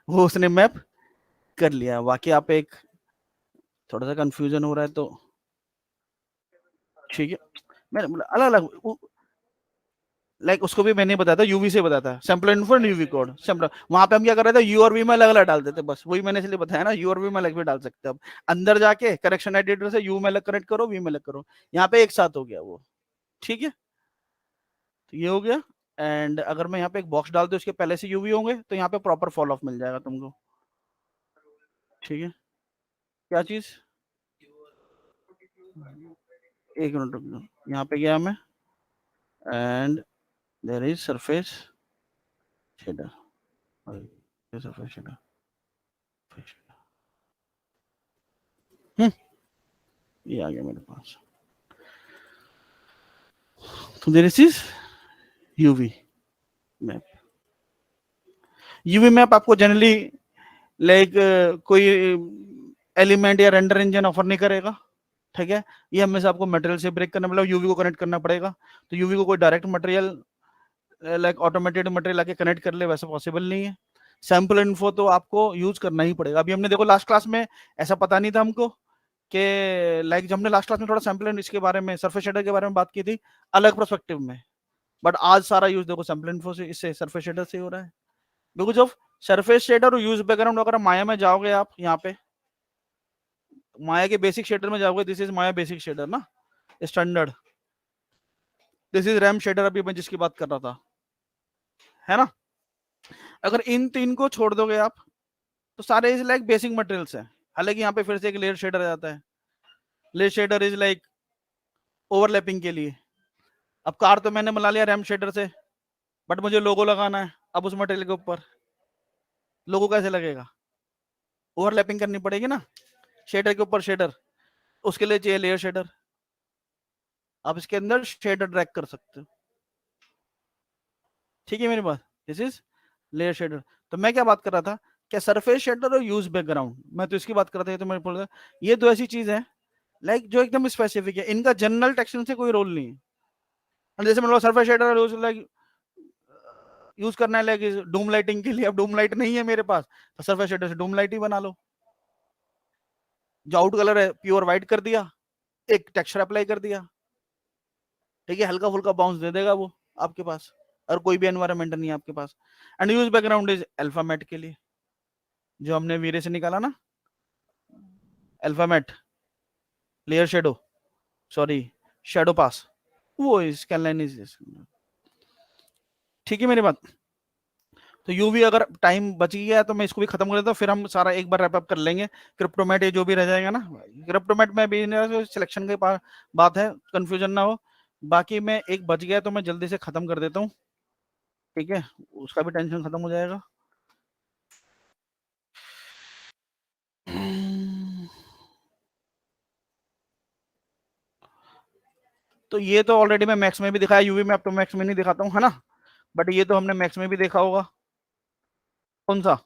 वो उसने मैप कर लिया, बाकी आप एक थोड़ा सा कंफ्यूजन हो रहा है तो ठीक है, मैंने अलग अलग लाइक उसको भी मैंने बताया था यूवी से बताया था sample info and UV code sample, वहां पे हम क्या कर रहे थे यू और वी में अलग अलग डालते थे, बस वही मैंने इसलिए बताया ना, यू और वी में अलग भी डाल सकते हैं, अब अंदर जाके करेक्शन एडिटर से यू में अलग कनेक्ट करो वी में अलग करो, यहाँ पे एक साथ हो गया वो, ठीक है, तो ये हो गया। एंड अगर मैं यहाँ पे एक बॉक्स डाल दूं उसके पहले से यूवी होंगे तो यहाँ पे प्रॉपर फॉल ऑफ मिल जाएगा तुमको, ठीक है, क्या चीज, एक मिनट रुक जाओ, यहाँ पे गया मैं and there is surface shader, surface shader, ये आ गया मेरे पास, तो there is UV map, UV map आपको जनरली लाइक कोई एलिमेंट या रेंडर इंजन ऑफर नहीं करेगा, ठीक है, ये हमेशा आपको मटेरियल से ब्रेक करना, मतलब यूवी को कनेक्ट करना पड़ेगा, तो यूवी को कोई direct material like automated material आके कनेक्ट कर ले वैसा पॉसिबल नहीं है, सैंपल इन्फो तो आपको यूज करना ही पड़ेगा। अभी हमने देखो लास्ट क्लास में ऐसा पता नहीं था हमको कि लाइक जब हमने लास्ट क्लास में थोड़ा सैंपल इसके बारे में सरफेस शेडर के बारे में बात की थी अलग पर्सपेक्टिव में, बट आज सारा यूज देखो सैंपल इन्फो से, इससे सरफेस शेडर से हो रहा है, बिकॉज ऑफ सरफेस शेडर और यूज बैकग्राउंड। अगर माया में जाओगे आप, यहाँ पे माया के बेसिक शेडर में जाओगे, this is Maya basic shader ना, standard, this is ramp shader अभी मैं जिसकी बात कर रहा था, है ना, अगर इन तीन को छोड़ दोगे आप तो सारे इज लाइक बेसिक मटेरियल्स हैं, हालांकि यहाँ पे फिर से एक लेयर शेडर आ जाता है, layer shader is like overlapping के लिए, अब कार तो मैंने बना लिया रैम शेडर से, बट मुझे लोगो लगाना है, अब उस मटेरियल के ऊपर लोगो कैसे लगेगा, ओवरलैपिंग करनी पड़ेगी ना, शेडर के ऊपर शेडर, उसके लिए चाहिए लेयर शेडर, आप इसके अंदर शेडर ड्रैग कर सकते हो, ठीक है मेरी बात, दिस इज लेयर शेडर। तो मैं क्या बात कर रहा था, क्या सरफेस शेडर और यूज बैकग्राउंड, मैं तो इसकी बात कर रहा था, तो मैं बोल रहा ये दो ऐसी चीज है लाइक जो एकदम स्पेसिफिक है, इनका जनरल टेक्सचर से कोई रोल नहीं है, जैसे मतलब सरफेस शेडर लाइक यूज करना है लाइक डूम लाइटिंग के लिए, अब डूम लाइट नहीं है मेरे पास तो सरफेस शेडर से डूम लाइट ही बना लो, जो आउट कलर है प्योर व्हाइट कर दिया, एक टेक्सचर अप्लाई कर दिया, ठीक है, हल्का फुल्का बाउंस दे देगा वो आपके पास, और कोई भी एनवायरनमेंट नहीं है आपके पास, and use background is alpha matte के लिए, जो हमने वीरे से निकाला ना, alpha matte layer shadow, sorry shadow pass, वो स्कैनलाइन इज, ठीक है मेरी बात। तो यूवी अगर टाइम बच गया तो मैं इसको भी खत्म कर देता हूँ, फिर हम सारा एक बार रैप अप कर लेंगे। क्रिप्टोमेट ये जो भी रह जाएगा ना, क्रिप्टोमेट में भी सिलेक्शन की बात है, कंफ्यूजन ना हो। बाकी मैं एक बच गया तो मैं जल्दी से खत्म कर देता हूँ, ठीक है, उसका भी टेंशन खत्म हो जाएगा। तो ये तो ऑलरेडी मैं मैक्स में भी दिखाया, यूवी में अब तो मैक्स में नहीं दिखाता हूँ, है ना, बट ये तो हमने मैक्स में भी देखा होगा। कौन सा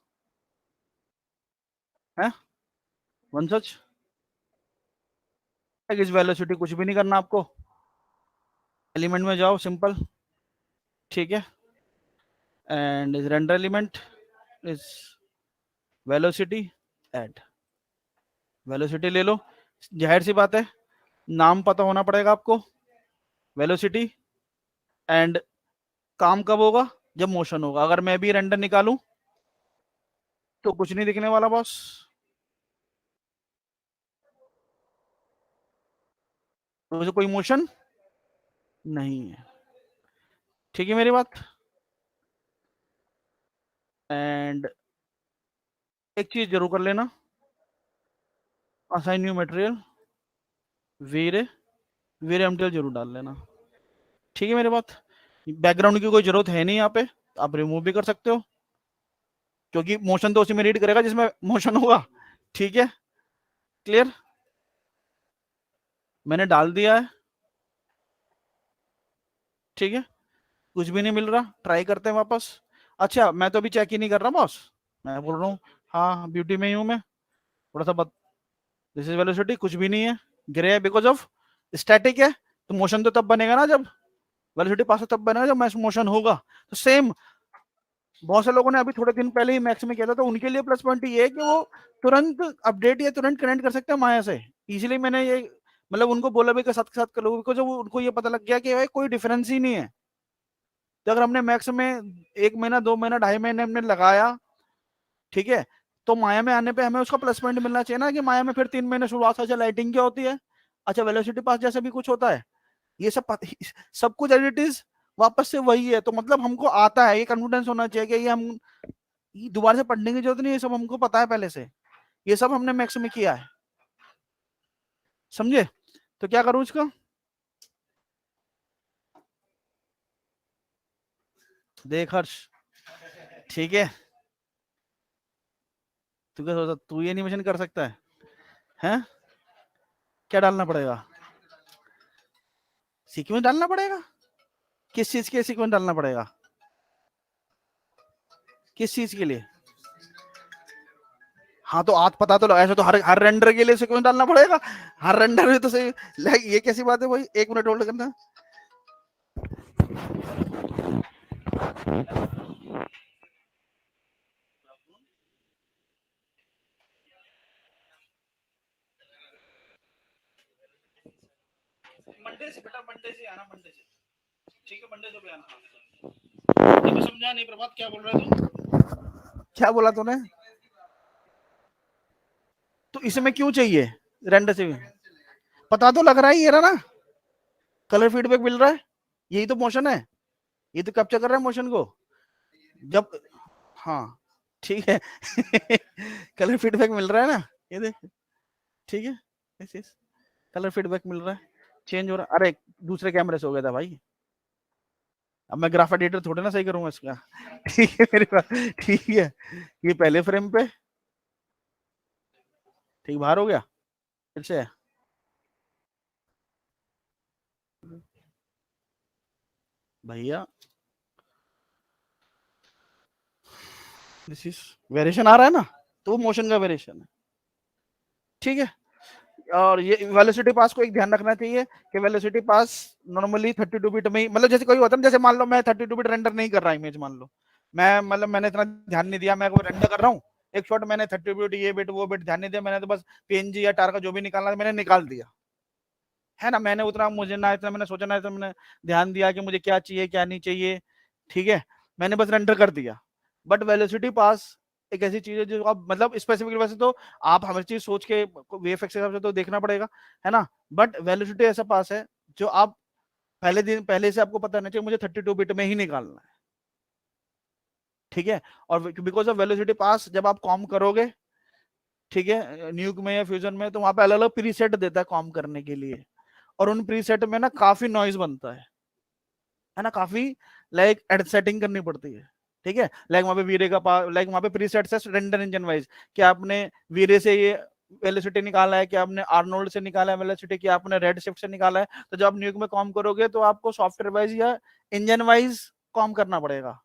है वन सच, इस वेलोसिटी कुछ भी नहीं करना आपको, एलिमेंट में जाओ सिंपल, ठीक है, एंड इस रेंडर एलिमेंट इस वेलोसिटी ऐड, वेलोसिटी ले लो, जाहिर सी बात है नाम पता होना पड़ेगा आपको, वेलोसिटी, एंड काम कब होगा, जब मोशन होगा। अगर मैं भी रेंडर निकालूं तो कुछ नहीं दिखने वाला बॉस, तो कोई मोशन नहीं है, ठीक है मेरी बात। एंड एक चीज जरूर कर लेना, असाइन न्यू मटेरियल वीरे, वीरे एमटीएल जरूर डाल लेना, ठीक है मेरी बात। बैकग्राउंड की कोई जरूरत है नहीं यहाँ पे, आप रिमूव भी कर सकते हो, क्योंकि मोशन तो उसी में रीड करेगा जिसमें मोशन होगा, ठीक है, क्लियर, मैंने डाल दिया है, ठीक है, कुछ भी नहीं मिल रहा, ट्राई करते हैं वापस। अच्छा मैं तो अभी चेक ही नहीं कर रहा बॉस, मैं बोल रहा हूँ हाँ ब्यूटी में ही हूँ मैं, थोड़ा सा दिस इज वेलोसिटी, कुछ भी नहीं है, ग्रे है बिकॉज ऑफ स्टैटिक है, तो मोशन तो तब बनेगा ना जब वेलोसिटी पास तब बनेगा जब मैक्स मोशन होगा। तो सेम बहुत से लोगों ने अभी थोड़े दिन पहले ही मैक्स में किया था, तो उनके लिए प्लस पॉइंट ये है कि वो तुरंत अपडेट या तुरंत कनेक्ट कर सकते हैं माया से, इसलिए मैंने ये मतलब उनको बोला भी कि साथ के साथ कर लो, बिकॉज उनको ये पता लग गया कि भाई कोई डिफरेंस ही नहीं है। तो अगर हमने मैक्स में 1 महीना 2 महीना 2.5 महीने हमने लगाया, ठीक है, तो माया में आने पे हमें उसका प्लस पॉइंट मिलना चाहिए ना, कि माया में फिर 3 महीने शुरुआत से लाइटिंग क्या होती है, अच्छा वेलोसिटी पास जैसे भी कुछ होता है, ये सब कुछ एज इट इज वापस से वही है, तो मतलब हमको आता है, ये कॉन्फिडेंस होना चाहिए कि ये हम दोबारा से पढ़ने की जरूरत नहीं है, ये सब हमको पता है पहले से, ये सब हमने मैक्स में किया है, समझे। तो क्या करूं इसका, देख हर्ष, ठीक है, तू क्या सोचता, तू ये एनिमेशन कर सकता है, हैं? क्या डालना पड़ेगा, सीक्वेंस डालना पड़ेगा, किस चीज के सीक्वेंस डालना पड़ेगा, किस चीज के लिए, हाँ तो आज पता तो लगा, ऐसा तो हर रेंडर के लिए सीक्वेंस डालना पड़ेगा, हर रेंडर में तो सही, ये कैसी बात है भाई, 1 मिनट होल्ड करना, मंडे से बेटा, मंडे से आना, मंडे से, ठीक है, मंडे से भी आना। तो समझा नहीं प्रभात, क्या बोल रहा है तू, क्या बोला तूने, तो इसमें क्यों चाहिए रेंडर से, पता तो लग रहा है, ये रहा ना, कलर फीडबैक मिल रहा है, यही तो मोशन है, ये तो कैप्चर कर रहा है मोशन को, जब हाँ ठीक है कलर फीडबैक मिल रहा है ना, ये देख, ठीक है, कलर फीडबैक मिल रहा है, चेंज हो रहा है, अरे दूसरे कैमरे से हो गया था भाई, अब मैं ग्राफ एडिटर थोड़े ना सही करूंगा इसका ठीक है मेरे पास, ठीक है, ये पहले फ्रेम पे, ठीक, बाहर हो गया फिर से, भैया दिस इज वेरिएशन आ रहा है ना, तो मोशन का वेरिएशन है, ठीक है। और ये वेलोसिटी पास को एक ध्यान रखना चाहिए कि वेलोसिटी पास नॉर्मली 32 बिट में ही, मतलब जैसे कोई होता है, जैसे मान लो मैं 32 बिट रेंडर नहीं कर रहा इमेज, मान लो मैं मतलब मैंने इतना ध्यान नहीं दिया, मैं रेंडर कर रहा हूँ एक शॉट, मैंने 30 बिट ये बिट वो बिट ध्यान नहीं दिया, मैंने तो बस पीएनजी या टार का जो भी निकालना मैंने निकाल दिया, है ना, मैंने उतना मुझे ना इतना मैंने सोचा, ना इतना मैंने ध्यान दिया कि मुझे क्या चाहिए क्या नहीं चाहिए, ठीक है, मैंने बस रेंडर कर दिया। बट वेलोसिटी पास एक ऐसी चीज है जो आप मतलब स्पेसिफिक वैसे तो आप हर चीज सोच के वीएफएक्स के हिसाब से तो देखना पड़ेगा, है ना, बट वेलोसिटी ऐसा पास है जो आप पहले से आपको पता नहीं चाहिए मुझे 32 बिट में ही निकालना है, ठीक है। और बिकॉज ऑफ वेलोसिटी पास जब आप कॉम करोगे, ठीक है, न्यूक में या फ्यूजन में, तो वहां पे अलग अलग प्रीसेट देता है कॉम करने के लिए, और उन प्रीसेट में ना काफी नॉइज बनता है ना, काफी लाइक एड सेटिंग करनी पड़ती है, ठीक है। लाइक वहां पे वीरे का लाइक वहां पे प्रीसेट्स है रेंडर इंजन वाइज कि आपने वीरे से ये वेलोसिटी निकाला है, कि आपने आर्नोल्ड से निकाला है वेलोसिटी, कि आपने रेड शिफ्ट से निकाला है, तो जब आप न्यूक में कॉम करोगे तो आपको सॉफ्टवेयर वाइज या इंजन वाइज कॉम करना पड़ेगा,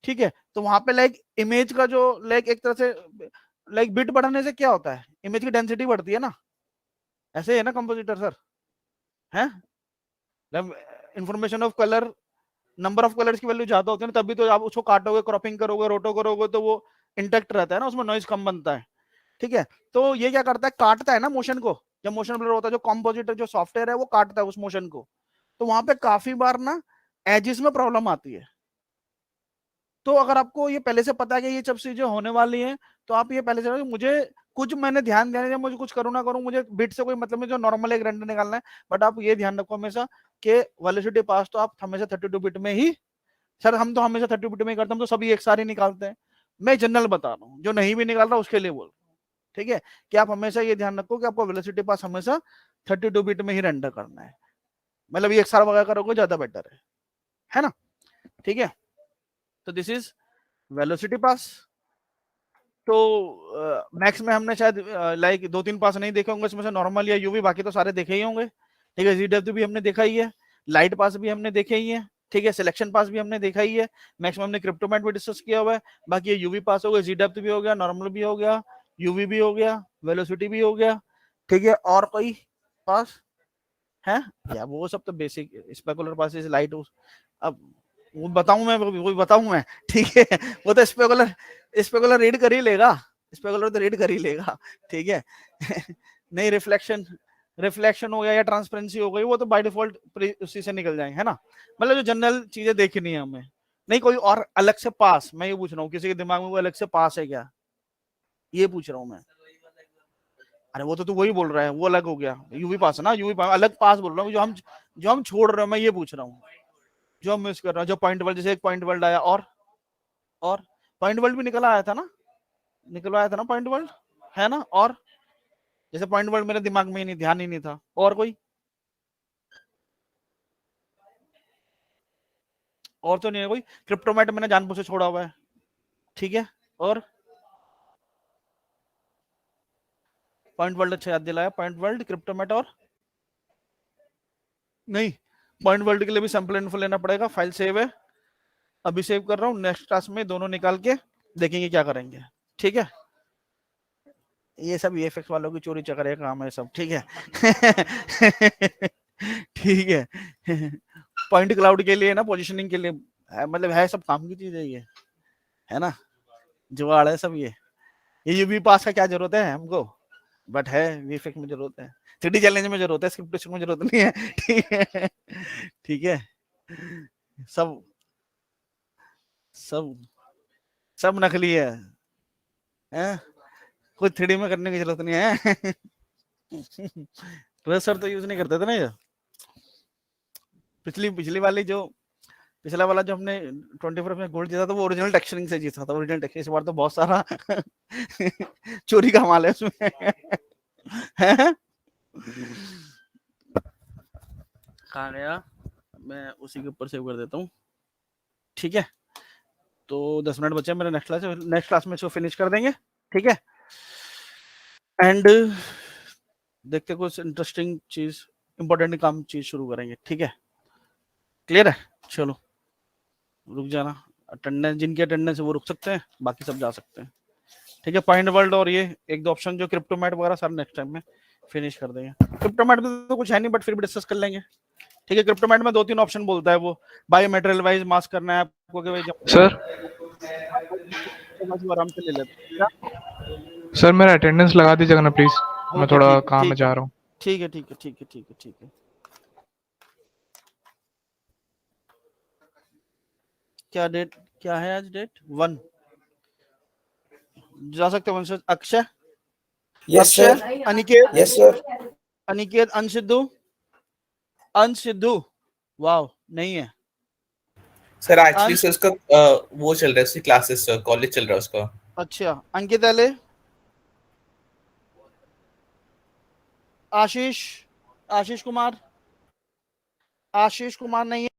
ठीक है। तो वहां पे लाइक इमेज का जो लाइक एक तरह से लाइक बिट बढ़ाने से क्या होता है, इमेज की डेंसिटी बढ़ती है ना, ऐसे है ना कंपोजिटर सर, है information of colour, number of colours की वैल्यू ज्यादा होती है ना, तभी तो आप उसको काटोगे, क्रॉपिंग करोगे, रोटो करोगे, तो वो इंटेक्ट रहता है ना, उसमें नॉइज कम बनता है, ठीक है। तो ये क्या करता है, काटता है ना मोशन को, जब मोशन ब्लर होता है जो कंपोजिटर जो सॉफ्टवेयर है वो काटता है उस मोशन को, तो वहां पे काफी बार ना एजिस में प्रॉब्लम आती है। तो अगर आपको ये पहले से पता है कि ये सब चीजें होने वाली हैं, तो आप ये पहले से मुझे कुछ मैंने ध्यान देना है, मुझे कुछ करूँ ना करूँ, मुझे बिट से कोई मतलब नहीं, जो नॉर्मल एक रेंडर निकालना है, बट आप ये ध्यान रखो हमेशा कि वेलोसिटी पास तो आप हमेशा 32 बिट में ही, सर हम तो हमेशा 32 बिट में ही करते हैं, हम तो सभी एक सारे निकालते हैं, मैं जनरल बता रहा हूँ, जो नहीं भी निकाल रहा उसके लिए बोल, ठीक है, कि आप हमेशा ये ध्यान रखो कि आपको वेलोसिटी पास हमेशा 32 बिट में ही रेंडर करना है, मतलब ये एक साल वगैरह करोगे ज्यादा बेटर है ना, ठीक है। तो दिस इज वेलोसिटी पास। तो मैक्स में हमने शायद लाइक 2-3 पास नहीं देखे होंगे, इसमें से नॉर्मल या यूवी, बाकी तो सारे देखे ही होंगे, ठीक है। जीडब्ल्यू भी हमने देखा ही है, लाइट पास भी हमने देखे ही है, ठीक है, सिलेक्शन पास भी हमने देखा ही है, मैक्स में हमने क्रिप्टोमैट भी डिस्कस किया हुआ है, बाकी ये यूवी पास हो गया, जीडब्ल्यू भी हो गया, नॉर्मल भी हो गया, यूवी भी हो गया, वेलोसिटी भी हो गया, ठीक है। और कोई पास है या वो सब तो basic specular pass is light, अब वो बताऊं मैं, वो बताऊं मैं, ठीक है, वो तो स्पेकुलर रीड कर ही लेगा, स्पेकुलर तो रीड कर ही लेगा, ठीक है। नहीं रिफ्लेक्शन हो गया या ट्रांसपेरेंसी हो गई, वो तो बाय डिफॉल्ट उसी से निकल जाएंगे, है ना, मतलब जो जनरल चीजें देखनी है हमें, नहीं कोई और अलग से पास, मैं ये पूछ रहा हूँ किसी के दिमाग में कोई अलग से पास है क्या, ये पूछ रहा हूँ मैं। अरे वो तो तू वही बोल रहा है, वो अलग हो गया, यूवी पास है ना, यूवी पास अलग पास बोल रहा हूँ, जो हम छोड़ रहे हैं, मैं ये पूछ रहा हूँ, जो हम मिस कर रहे हैं, जो पॉइंट वर्ल्ड, जैसे एक पॉइंट वर्ल्ड आया, और पॉइंट वर्ल्ड भी निकला आया था ना, निकलवाया था ना पॉइंट वर्ल्ड, है ना, और जैसे पॉइंट वर्ल्ड मेरे दिमाग में ही नहीं, ध्यान ही नहीं था, और कोई और तो नहीं है कोई, क्रिप्टोमैट मैंने जानबूझ से छोड़ा हुआ है, ठीक है। और पॉइंट वर्ल्ड अच्छा याद दिलाया, पॉइंट वर्ल्ड, क्रिप्टोमैट, और नहीं, पॉइंट वर्ल्ड के लिए भी सैंपल इन्फो लेना पड़ेगा, फाइल सेव है, अभी सेव कर रहा हूँ, नेक्स्ट क्लास में दोनों निकाल के देखेंगे क्या करेंगे, ठीक है। ये सब वीएफएक्स वालों की चोरी चकरे काम है सब, ठीक है। ठीक है। पॉइंट क्लाउड के लिए ना, पोजीशनिंग के लिए मतलब है, सब काम की चीज है ये, है ना, जुगाड़ है सब ये यूवी पास का क्या जरूरत है हमको, बट है वीएफएक्स में जरूरत है, 3D चैलेंज में जरूरत है, स्क्रिप्टेशन में जरूरत नहीं है, ठीक है, ठीक है। सब सब सब नकली है? कुछ 3D में करने की जरूरत नहीं है। सर तो यूज नहीं करते थे ना ये, पिछली वाली जो पिछला वाला जो हमने 24 में गोल्ड जीता था, वो ओरिजिनल टेक्सचरिंग से जीता था, ओरिजिनल टेक्सचरिंग। इस बार तो बहुत सारा चोरी का माल है उसमें। है कहाँ गया, मैं उसी के ऊपर सेव कर देता हूँ, ठीक है। तो 10 मिनट बचे मेरे, नेक्स्ट क्लास में इसको फिनिश कर देंगे, ठीक है। एंड देखते कुछ इंटरेस्टिंग चीज, इंपॉर्टेंट काम चीज शुरू करेंगे, ठीक है, क्लियर है। चलो रुक जाना, अटेंडेंस जिनकी अटेंडेंस है वो रुक सकते हैं, बाकी सब जा सकते हैं, ठीक है। पॉइंट वर्ल्ड और ये एक दो ऑप्शन जो क्रिप्टोमैट वगैरह सारे नेक्स्ट टाइम में फिनिश कर देंगे। क्रिप्टोमैट में तो कुछ है नहीं, बट फिर भी डिस्कस कर लेंगे, ठीक है। क्रिप्टोमैट में 2-3 ऑप्शन बोलता है वो, बायोमेटेरियल वाइज मास्क करना है आपको कि भाई सर आराम से ले लेते। सर मेरा अटेंडेंस लगा दीजिएगा ना प्लीज, मैं थोड़ा काम में जा रहा हूँ। ठीक है, ठीक है, ठीक है, ठीक है, ठीक है। क्या डेट, क्या है आज डेट 1, जा सकते हो Vansh. Akshay, yes sir, Aniket, yes sir, Aniket, अंशिद्धू, अंशिद्धू, वाव नहीं है सर एक्चुअली अंश। सर उसका वो चल रहा है, उसकी क्लासेस सर, कॉलेज चल रहा है उसका। अच्छा, अंकित एले, आशीष, आशीष कुमार, आशीष कुमार नहीं है।